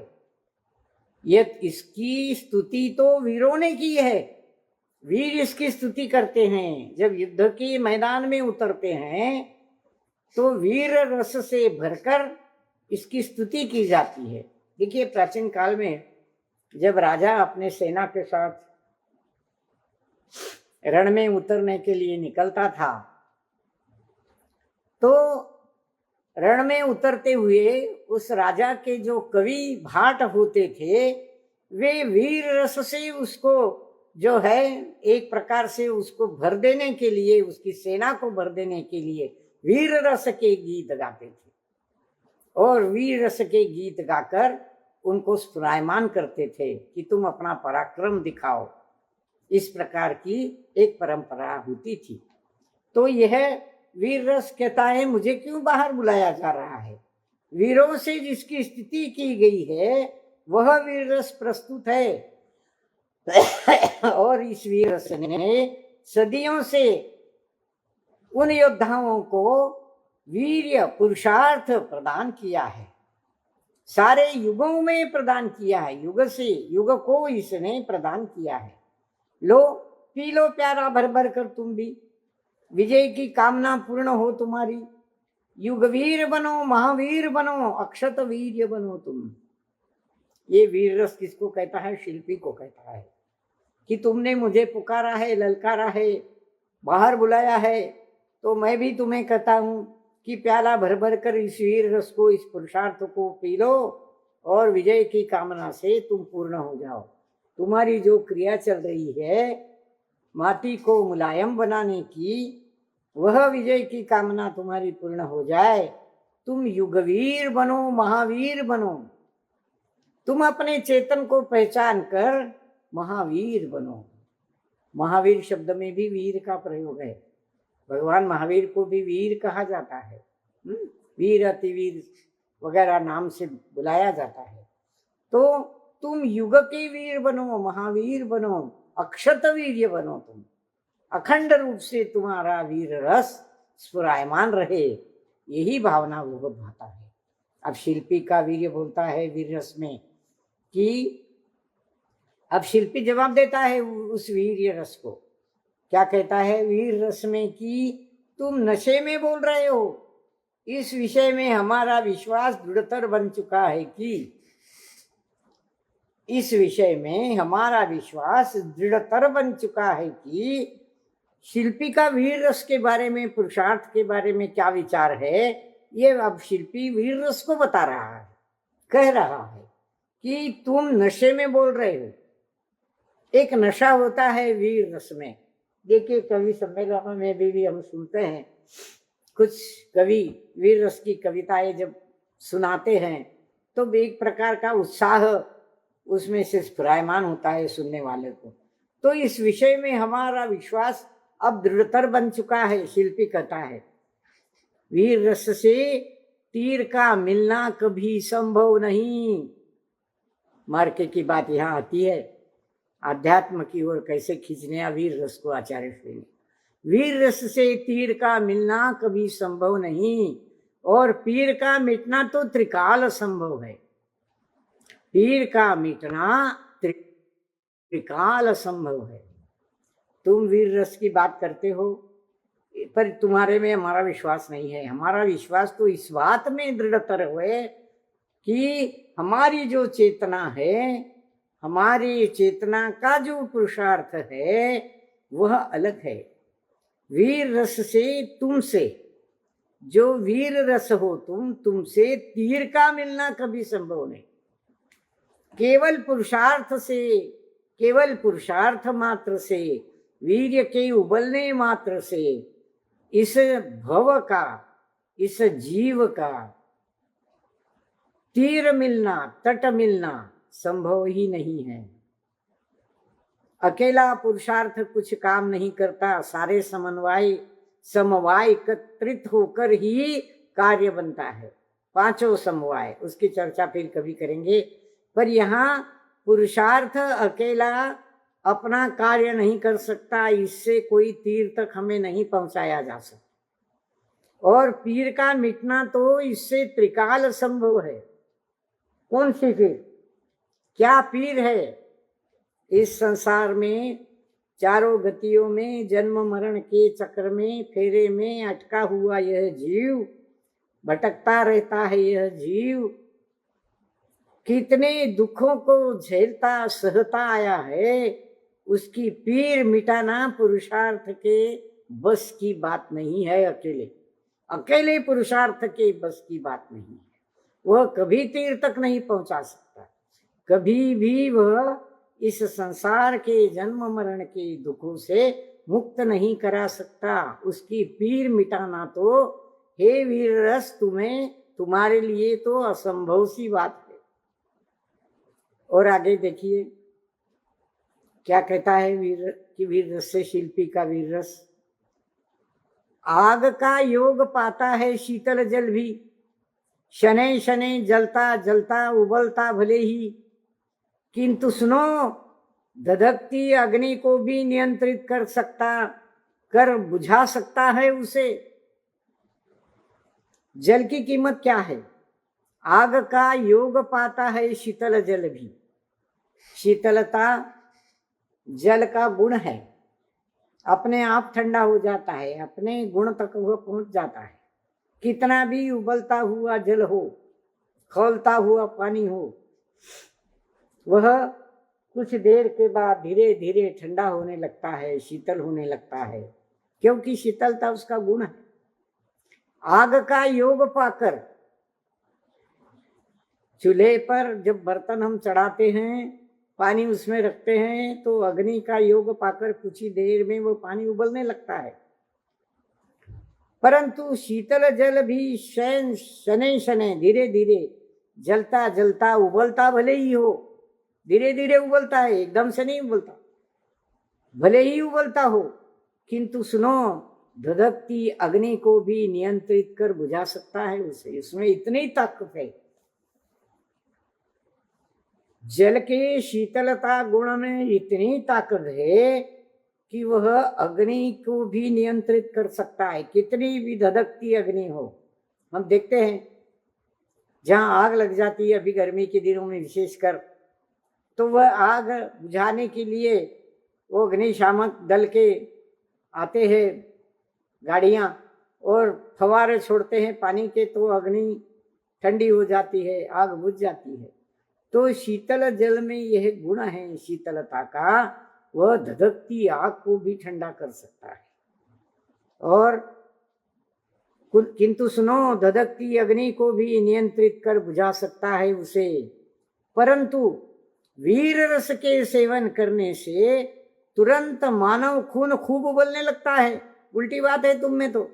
ये इसकी स्तुति तो वीरों ने की है, वीर इसकी स्तुति करते हैं। जब युद्ध के मैदान में उतरते हैं तो वीर रस से भरकर इसकी स्तुति की जाती है। देखिए प्राचीन काल में जब राजा अपने सेना के साथ रण में उतरने के लिए निकलता था, तो रण में उतरते हुए उस राजा के जो कवि भाट होते थे, वे वीर रस से उसको जो है एक प्रकार से उसको भर देने के लिए, उसकी सेना को भर देने के लिए वीर रस के गीत गाते थे और वीर रस के गीत गाकर उनको स्फुरायमान करते थे कि तुम अपना पराक्रम दिखाओ। इस प्रकार की एक परंपरा होती थी। तो यह वीर रस कहता है मुझे क्यों बाहर बुलाया जा रहा है? वीरों से जिसकी स्थिति की गई है वह वीर रस प्रस्तुत है। और इस वीर रस ने सदियों से उन योद्धाओं को वीर्य पुरुषार्थ प्रदान किया है, सारे युगों में प्रदान किया है, युग से युग को इसने प्रदान किया है। लो पी लो प्यारा भर भर कर तुम भी, विजय की कामना पूर्ण हो तुम्हारी, युगवीर बनो, महावीर बनो, अक्षत वीर्य बनो तुम। ये वीर रस किसको कहता है? शिल्पी को कहता है कि तुमने मुझे पुकारा है, ललकारा है, बाहर बुलाया है, तो मैं भी तुम्हें कहता हूँ कि प्याला भर भर कर इस वीर रस को, इस पुरुषार्थ को पी लो और विजय की कामना से तुम पूर्ण हो जाओ। तुम्हारी जो क्रिया चल रही है माटी को मुलायम बनाने की, वह विजय की कामना तुम्हारी पूर्ण हो जाए। तुम युगवीर बनो, महावीर बनो। तुम अपने चेतन को पहचान कर महावीर बनो। महावीर शब्द में भी वीर का प्रयोग है। भगवान महावीर को भी वीर कहा जाता है, वीर अतिवीर वगैरह नाम से बुलाया जाता है। तो तुम युग के वीर बनो, महावीर बनो, अक्षत वीर्य बनो। तुम अखंड रूप से तुम्हारा वीर रस स्फुरायमान रहे, यही भावना वो भाता है। अब शिल्पी का वीर्य बोलता है वीर रस में कि अब शिल्पी जवाब देता है उस वीर्य रस को। क्या कहता है वीर रस में कि तुम नशे में बोल रहे हो। इस विषय में हमारा विश्वास दृढ़तर बन चुका है कि इस विषय में हमारा विश्वास दृढ़तर बन चुका है कि शिल्पी का वीर रस के बारे में, पुरुषार्थ के बारे में क्या विचार है, ये अब शिल्पी वीर रस को बता रहा है, कह रहा है कि तुम नशे में बोल रहे हो। एक नशा होता है वीर रस में। देखिए कवि सम्मेलनों में भी हम सुनते हैं, कुछ कवि वीर रस की कविताएं जब सुनाते हैं तो एक प्रकार का उत्साह उसमें से स्फुरायमान होता है सुनने वाले को। तो इस विषय में हमारा विश्वास अब दृढ़तर बन चुका है, शिल्पी कहता है। वीर रस से तीर का मिलना कभी संभव नहीं। मार्के की बात यहाँ आती है, आध्यात्म की ओर कैसे खींचने वीर रस को आचार्य श्री ने। वीर रस से तीर का मिलना कभी संभव नहीं, और पीर का मिटना तो त्रिकाल संभव है। पीर का मिटना त्रिकाल संभव है। तुम वीर रस की बात करते हो, पर तुम्हारे में हमारा विश्वास नहीं है। हमारा विश्वास तो इस बात में दृढ़तर हुए कि हमारी जो चेतना है, हमारी चेतना का जो पुरुषार्थ है वह अलग है। वीर रस से, तुमसे जो वीर रस हो तुमसे तीर का मिलना कभी संभव नहीं। केवल पुरुषार्थ से, केवल पुरुषार्थ मात्र से, वीर्य के उबलने मात्र से इस भव का, इस जीव का तीर मिलना, तट मिलना संभव ही नहीं है। अकेला पुरुषार्थ कुछ काम नहीं करता, सारे समवाय एकत्रित होकर ही कार्य बनता है। पांचों समवाय, उसकी चर्चा फिर कभी करेंगे। पर यहाँ पुरुषार्थ अकेला अपना कार्य नहीं कर सकता, इससे कोई तीर तक हमें नहीं पहुंचाया जा सकता। और पीर का मिटना तो इससे त्रिकाल संभव है। कौन सी पीर, क्या पीर है? इस संसार में चारों गतियों में, जन्म मरण के चक्र में, फेरे में अटका हुआ यह जीव, भटकता रहता है यह जीव, कितने दुखों को झेलता सहता आया है। उसकी पीर मिटाना पुरुषार्थ के बस की बात नहीं है। अकेले पुरुषार्थ के बस की बात नहीं है। वह कभी तीर तक नहीं पहुंचा सकता, कभी भी वह इस संसार के जन्म मरण के दुखों से मुक्त नहीं करा सकता। उसकी पीर मिटाना तो हे वीर रस तुम्हारे लिए तो असंभव सी बात है। और आगे देखिए क्या कहता है वीर रस से शिल्पी का वीर रस। आग का योग पाता है शीतल जल भी, शनै शनै जलता जलता उबलता भले ही, किंतु सुनो धधकती अग्नि को भी नियंत्रित कर बुझा सकता है उसे। जल की कीमत क्या है? आग का योग पाता है शीतल जल भी। शीतलता जल का गुण है, अपने आप ठंडा हो जाता है, अपने गुण तक वह पहुंच जाता है। कितना भी उबलता हुआ जल हो, खौलता हुआ पानी हो, वह कुछ देर के बाद धीरे धीरे ठंडा होने लगता है, शीतल होने लगता है, क्योंकि शीतलता उसका गुण है। आग का योग पाकर, चूल्हे पर जब बर्तन हम चढ़ाते हैं, पानी उसमें रखते हैं, तो अग्नि का योग पाकर कुछ ही देर में वो पानी उबलने लगता है। परंतु शीतल जल भी शनै शनै धीरे धीरे जलता जलता उबलता भले ही हो, धीरे धीरे उबलता है, एकदम से नहीं उबलता, भले ही उबलता हो, किंतु सुनो, धधकती अग्नि को भी नियंत्रित कर बुझा सकता है उसे, इसमें इतनी ताकत है। जल के शीतलता गुण में इतनी ताकत है कि वह अग्नि को भी नियंत्रित कर सकता है, कितनी भी धधकती अग्नि हो। हम देखते हैं जहां आग लग जाती है, अभी गर्मी के दिनों में विशेषकर, तो वह आग बुझाने के लिए वो अग्निशामक दल के आते हैं गाड़ियां और फवारे छोड़ते हैं पानी के, तो अग्नि ठंडी हो जाती है, आग बुझ जाती है। तो शीतल जल में यह गुण है शीतलता का, वह धधकती आग को भी ठंडा कर सकता है। और किंतु सुनो, धधकती अग्नि को भी नियंत्रित कर बुझा सकता है उसे। परंतु वीर रस के सेवन करने से तुरंत मानव खून खूब उबलने लगता है। उल्टी बात है तुम में तो।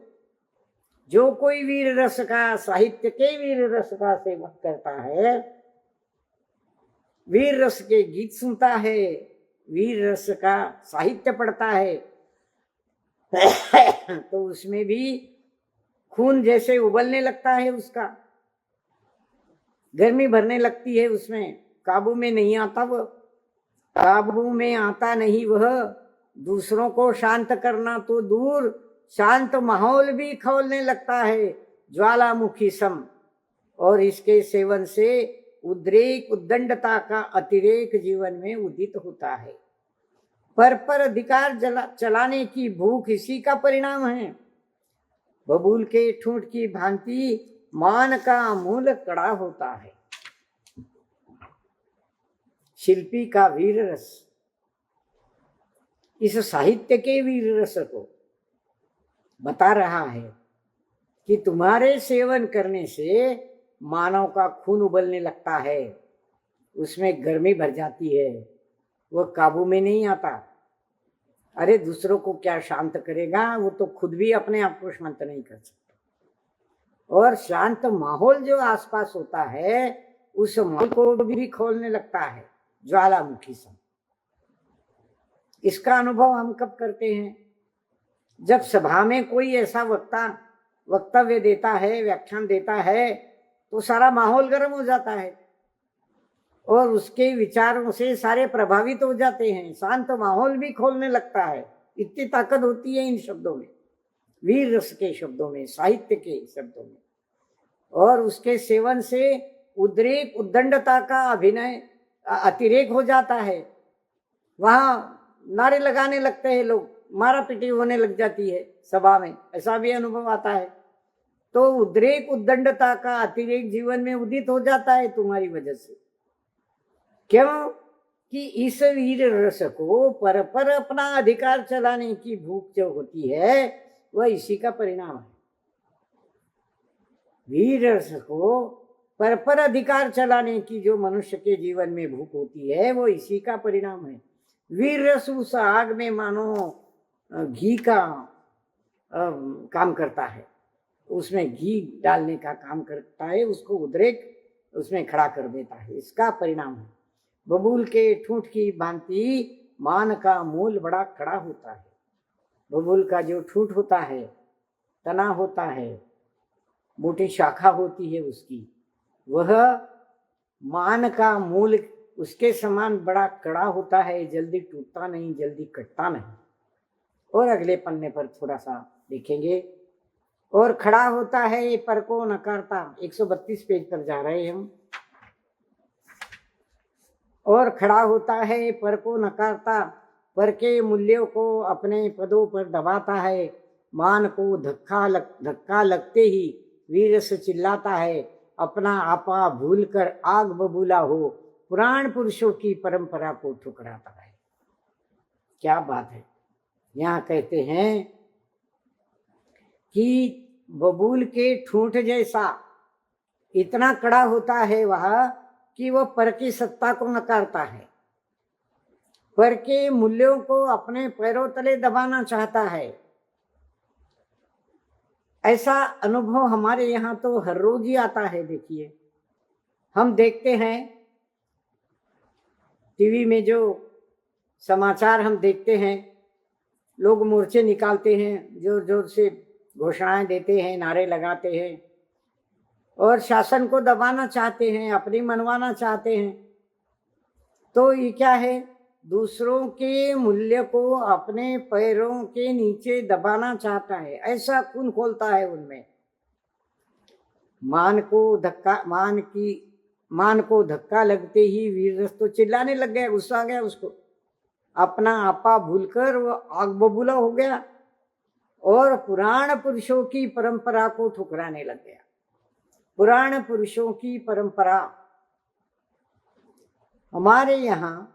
जो कोई वीर रस का, साहित्य के वीर रस का सेवन करता है, वीर रस के गीत सुनता है, वीर रस का साहित्य पढ़ता है, तो उसमें भी खून जैसे उबलने लगता है, उसका गर्मी भरने लगती है, उसमें काबू में नहीं आता, वह काबू में आता नहीं। वह दूसरों को शांत करना तो दूर, शांत माहौल भी खौलने लगता है ज्वालामुखी सम। और इसके सेवन से उद्रेक उद्दंडता का अतिरेक जीवन में उदित होता है। पर अधिकार चलाने की भूख इसी का परिणाम है। बबूल के ठूंठ की भांति मान का मूल कड़ा होता है। शिल्पी का वीर रस इस साहित्य के वीर रस को बता रहा है कि तुम्हारे सेवन करने से मानव का खून उबलने लगता है, उसमें गर्मी भर जाती है, वह काबू में नहीं आता। अरे दूसरों को क्या शांत करेगा, वो तो खुद भी अपने आप को शांत नहीं कर सकता। और शांत माहौल जो आसपास होता है, उस माहौल को भी खोलने लगता है ज्वालामुखी से। इसका अनुभव हम कब करते हैं? जब सभा में कोई ऐसा वक्तव्य देता है, व्याख्यान देता है, तो सारा माहौल गर्म हो जाता है और उसके विचारों से सारे प्रभावित हो जाते हैं, शांत माहौल भी खोलने लगता है। इतनी ताकत होती है इन शब्दों में, वीर रस के शब्दों में, साहित्य के शब्दों में। और उसके सेवन से उद्रेक उद्दंडता का अभिनय अतिरेक हो जाता है। वहां नारे लगाने लगते हैं लोग, मारा पीटी होने लग जाती है सभा में, ऐसा भी अनुभव आता है। तो उद्रेक उद्दंडता का अतिरेक जीवन में उदित हो जाता है तुम्हारी वजह से। क्यों? कि इस वीर रस को पर अपना अधिकार चलाने की भूख जो होती है, वह इसी का परिणाम है। वीर रस को पर अधिकार चलाने की जो मनुष्य के जीवन में भूख होती है, वो इसी का परिणाम है। वीर रस उस आग में मानो घी का काम करता है, उसमें घी डालने का काम करता है, उसको उद्रेक उसमें खड़ा कर देता है, इसका परिणाम है। बबूल के ठूंठ की भांति मान का मूल बड़ा कड़ा होता है। बबूल का जो ठूंठ होता है, तना होता है, मोटी शाखा होती है उसकी, वह मान का मूल उसके समान बड़ा कड़ा होता है, जल्दी टूटता नहीं, जल्दी कटता नहीं। और अगले पन्ने पर थोड़ा सा देखेंगे। और खड़ा होता है ये पर को नकारता, 132 पेज पर जा रहे हैं हम। और खड़ा होता है पर को नकारता, पर के मूल्यों को अपने पदों पर दबाता है। मान को धक्का लगते ही वीर से चिल्लाता है, अपना आपा भूलकर आग बबूला हो, पुराण पुरुषों की परंपरा को ठुकराता है। क्या बात है! यहाँ कहते हैं कि बबूल के ठूंठ जैसा इतना कड़ा होता है वह, कि वह पर की सत्ता को नकारता है, पर के मूल्यों को अपने पैरों तले दबाना चाहता है। ऐसा अनुभव हमारे यहाँ तो हर रोज ही आता है। देखिए, हम देखते हैं टीवी में जो समाचार हम देखते हैं, लोग मोर्चे निकालते हैं, जोर जोर से घोषणाएं देते हैं, नारे लगाते हैं और शासन को दबाना चाहते हैं, अपनी मनवाना चाहते हैं। तो ये क्या है? दूसरों के मूल्य को अपने पैरों के नीचे दबाना चाहता है, ऐसा खून खोलता है उनमें। मान को धक्का लगते ही वीर तो चिल्लाने लग गया, गुस्सा आ गया उसको, अपना आपा भूलकर वो आग बबूला हो गया और पुराण पुरुषों की परंपरा को ठुकराने लग गया। पुराण पुरुषों की परंपरा हमारे यहाँ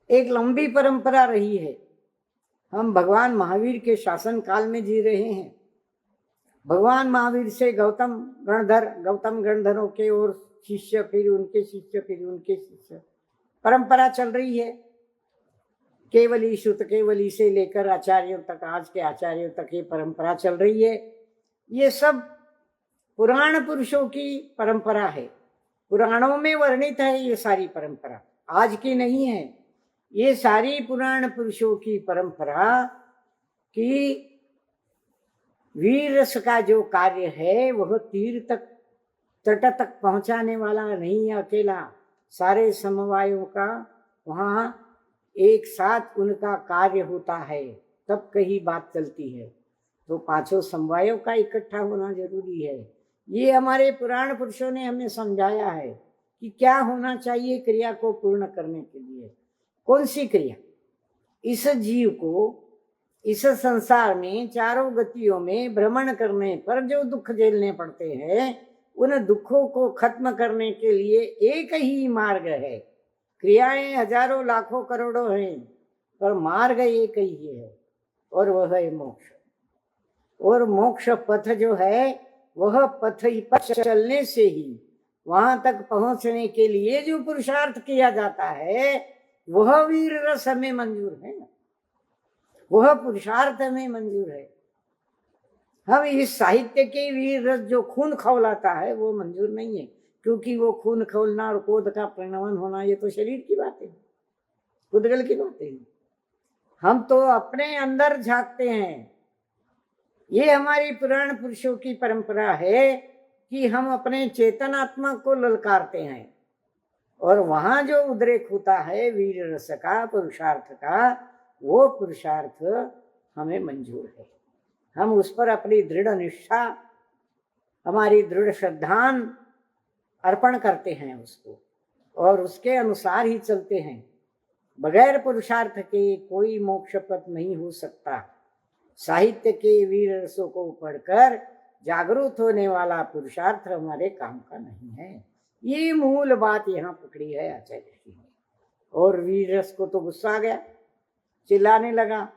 एक लंबी परंपरा रही है। हम भगवान महावीर के शासन काल में जी रहे हैं। भगवान महावीर से गौतम गणधरों के और शिष्य, फिर उनके शिष्य, फिर उनके शिष्य, परंपरा चल रही है। केवली श्रुत केवली से लेकर आचार्यों तक, आज के आचार्यों तक ये परंपरा चल रही है। ये सब पुराण पुरुषों की परंपरा है। पुराणों में वर्णित है ये सारी परंपरा, आज की नहीं है। ये सारी पुराण पुरुषों की परंपरा की वीर रस का जो कार्य है वह तीर तक, तट तक पहुंचाने वाला नहीं अकेला, सारे समवायों का वहाँ एक साथ उनका कार्य होता है, तब कहीं बात चलती है। तो पांचों समवायों का इकट्ठा होना जरूरी है। ये हमारे पुराण पुरुषों ने हमें समझाया है कि क्या होना चाहिए क्रिया को पूर्ण करने के लिए। कौन सी क्रिया? इस जीव को इस संसार में चारों गतियों में भ्रमण करने पर जो दुख झेलने पड़ते हैं, उन दुखों को खत्म करने के लिए एक ही मार्ग है। क्रियाएं हजारों लाखों करोड़ों हैं, पर मार्ग एक ही है और वह है मोक्ष। और मोक्ष पथ जो है, वह पथ चलने से ही वहां तक पहुंचने के लिए जो पुरुषार्थ किया जाता है, वह वीर रस हमें मंजूर है, वह पुरुषार्थ हमें मंजूर है। हम इस साहित्य के वीर रस जो खून खौलाता है वो मंजूर नहीं है, क्योंकि वो खून खौलना और क्रोध का परिणमन होना ये तो शरीर की बात है, पुद्गल की बात है। हम तो अपने अंदर झांकते हैं। ये हमारी पुराण पुरुषों की परंपरा है कि हम अपने चेतन आत्मा को ललकारते हैं और वहां जो उद्रेक होता है वीर रस का, पुरुषार्थ का, वो पुरुषार्थ हमें मंजूर है। हम उस पर अपनी दृढ़ निष्ठा, हमारी दृढ़ श्रद्धान अर्पण करते हैं उसको और उसके अनुसार ही चलते हैं। बगैर पुरुषार्थ के कोई मोक्ष पथ नहीं हो सकता। साहित्य के वीर रसों को पढ़कर जागरूक होने वाला पुरुषार्थ हमारे काम का नहीं है। ये मूल बात यहाँ पकड़ी है आचार्य जी ने। और वीर रस को तो गुस्सा आ गया, चिल्लाने लगा,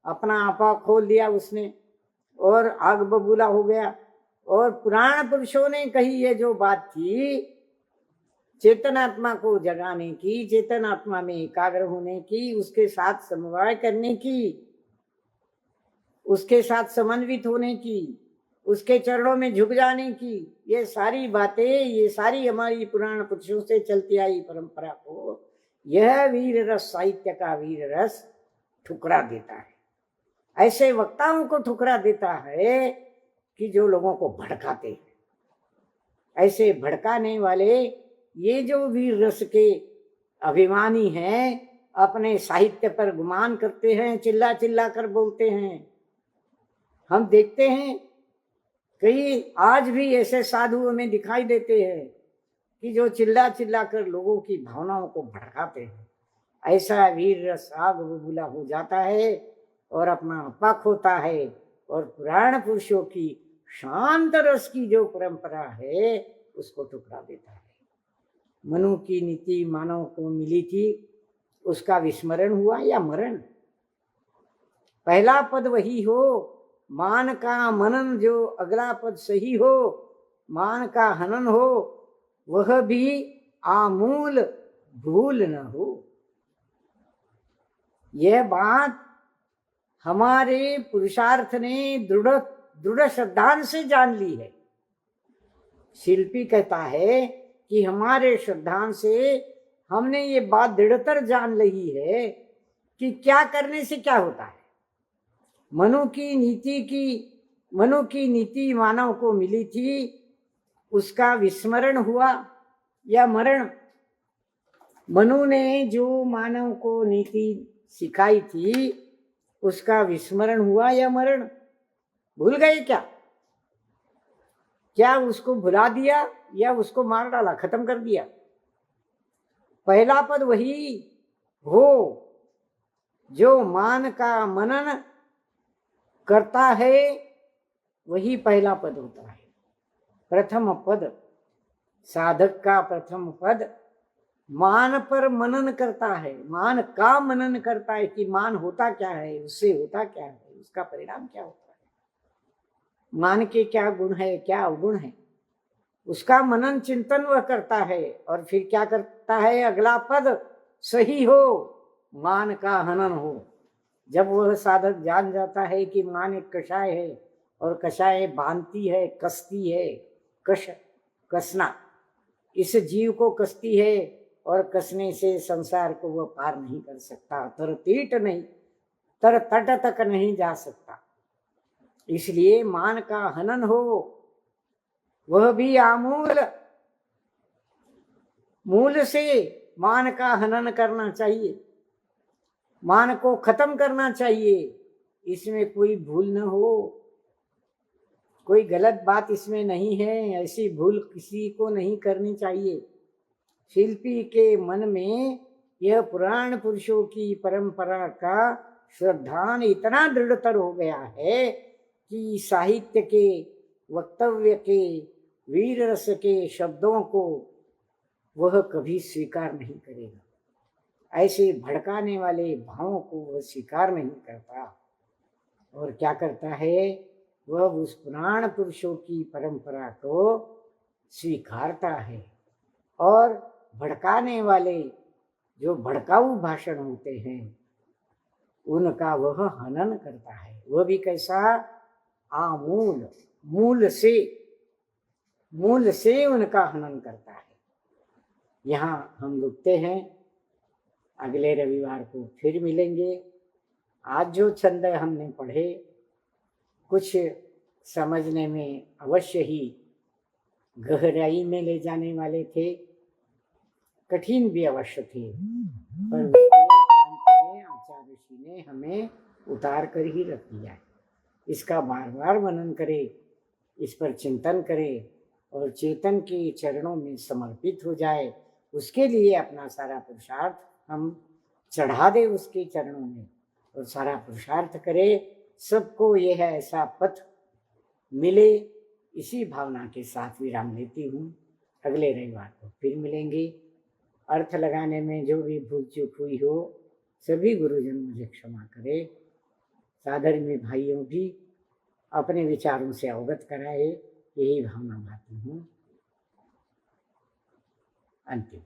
अपना आपा खोल दिया उसने और आग बबूला हो गया। और पुराण पुरुषों ने कही ये जो बात थी चेतन आत्मा को जगाने की, चेतन आत्मा में एकाग्र होने की, उसके साथ समवाय करने की, उसके साथ समन्वित होने की, उसके चरणों में झुक जाने की, ये सारी बातें, ये सारी हमारी पुराण पुरुषों से चलती आई परंपरा को यह वीर रस, साहित्य का वीर रस ठुकरा देता है। ऐसे वक्ताओं को ठुकरा देता है कि जो लोगों को भड़काते हैं। ऐसे भड़काने वाले ये जो वीर रस के अभिमानी हैं, अपने साहित्य पर गुमान करते हैं, चिल्ला चिल्ला कर बोलते हैं। हम देखते हैं कई आज भी ऐसे साधु हमें दिखाई देते हैं कि जो चिल्ला चिल्ला कर लोगों की भावनाओं को भड़काते हैं। ऐसा वीर रस आग बबूला हो जाता है और अपना आपा खोता है और पुराण पुरुषों की शांत रस की जो परंपरा है उसको टुकड़ा देता है। मनु की नीति मानव को मिली थी, उसका विस्मरण हुआ या मरण। पहला पद वही हो, मान का मनन, जो अगला पद सही हो, मान का हनन हो, वह भी आमूल भूल न हो। यह बात हमारे पुरुषार्थ ने दृढ़ दृढ़ श्रद्धा से जान ली है। शिल्पी कहता है कि हमारे श्रद्धा से हमने ये बात दृढ़तर जान ली है कि क्या करने से क्या होता है। मनु की नीति मानव को मिली थी, उसका विस्मरण हुआ या मरण। मनु ने जो मानव को नीति सिखाई थी उसका विस्मरण हुआ या मरण। भूल गए क्या उसको भुला दिया या उसको मार डाला, खत्म कर दिया। पहला पद वही हो जो मान का मनन करता है, वही पहला पद होता है। प्रथम पद, साधक का प्रथम पद मान पर मनन करता है, मान का मनन करता है कि मान होता क्या है, उससे होता क्या है, उसका परिणाम क्या होता है, मान के क्या गुण है, क्या अवगुण है, उसका मनन चिंतन वह करता है। और फिर क्या करता है, अगला पद सही हो, मान का हनन हो। जब वह साधक जान जाता है कि मान एक कषाय है और कषाय बांधती है, कसती है, कसना इस जीव को कसती है और कसने से संसार को वह पार नहीं कर सकता, तर तट तक नहीं जा सकता। इसलिए मान का हनन हो, वह भी आमूल, मूल से मान का हनन करना चाहिए, मान को खत्म करना चाहिए। इसमें कोई भूल न हो, कोई गलत बात इसमें नहीं है, ऐसी भूल किसी को नहीं करनी चाहिए। शिल्पी के मन में यह पुराण पुरुषों की परंपरा का श्रद्धान इतना दृढ़तर हो गया है कि साहित्य के, वक्तव्य के, वीर रस के शब्दों को वह कभी स्वीकार नहीं करेगा। ऐसे भड़काने वाले भावों को वह स्वीकार नहीं करता। और क्या करता है, वह उस पुराण पुरुषों की परंपरा को स्वीकारता है और भड़काने वाले जो भड़काऊ भाषण होते हैं उनका वह हनन करता है। वह भी कैसा, आमूल, मूल से उनका हनन करता है। यहाँ हम रुकते हैं, अगले रविवार को फिर मिलेंगे। आज जो छंद हमने पढ़े कुछ समझने में अवश्य ही गहराई में ले जाने वाले थे, कठिन भी अवश्य थे, पर उसके अंत में आचार्य ऋषि ने हमें उतार कर ही रख दिया है। इसका बार बार मनन करे, इस पर चिंतन करे और चेतन के चरणों में समर्पित हो जाए। उसके लिए अपना सारा पुरुषार्थ हम चढ़ा दे उसके चरणों में और सारा पुरुषार्थ करे, सबको यह ऐसा पथ मिले। इसी भावना के साथ विराम लेती हूँ। अगले रविवार को फिर मिलेंगे। अर्थ लगाने में जो भी भूल चूक हुई हो सभी गुरुजन मुझे क्षमा करे। साधर्मी भाइयों भी अपने विचारों से अवगत कराए, यही भावना भाती हूँ। अंतिम,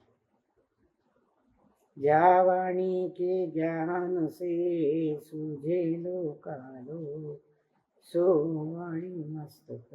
जावाणी के ज्ञान से सूझे लो कालो, सो वाणी मस्तक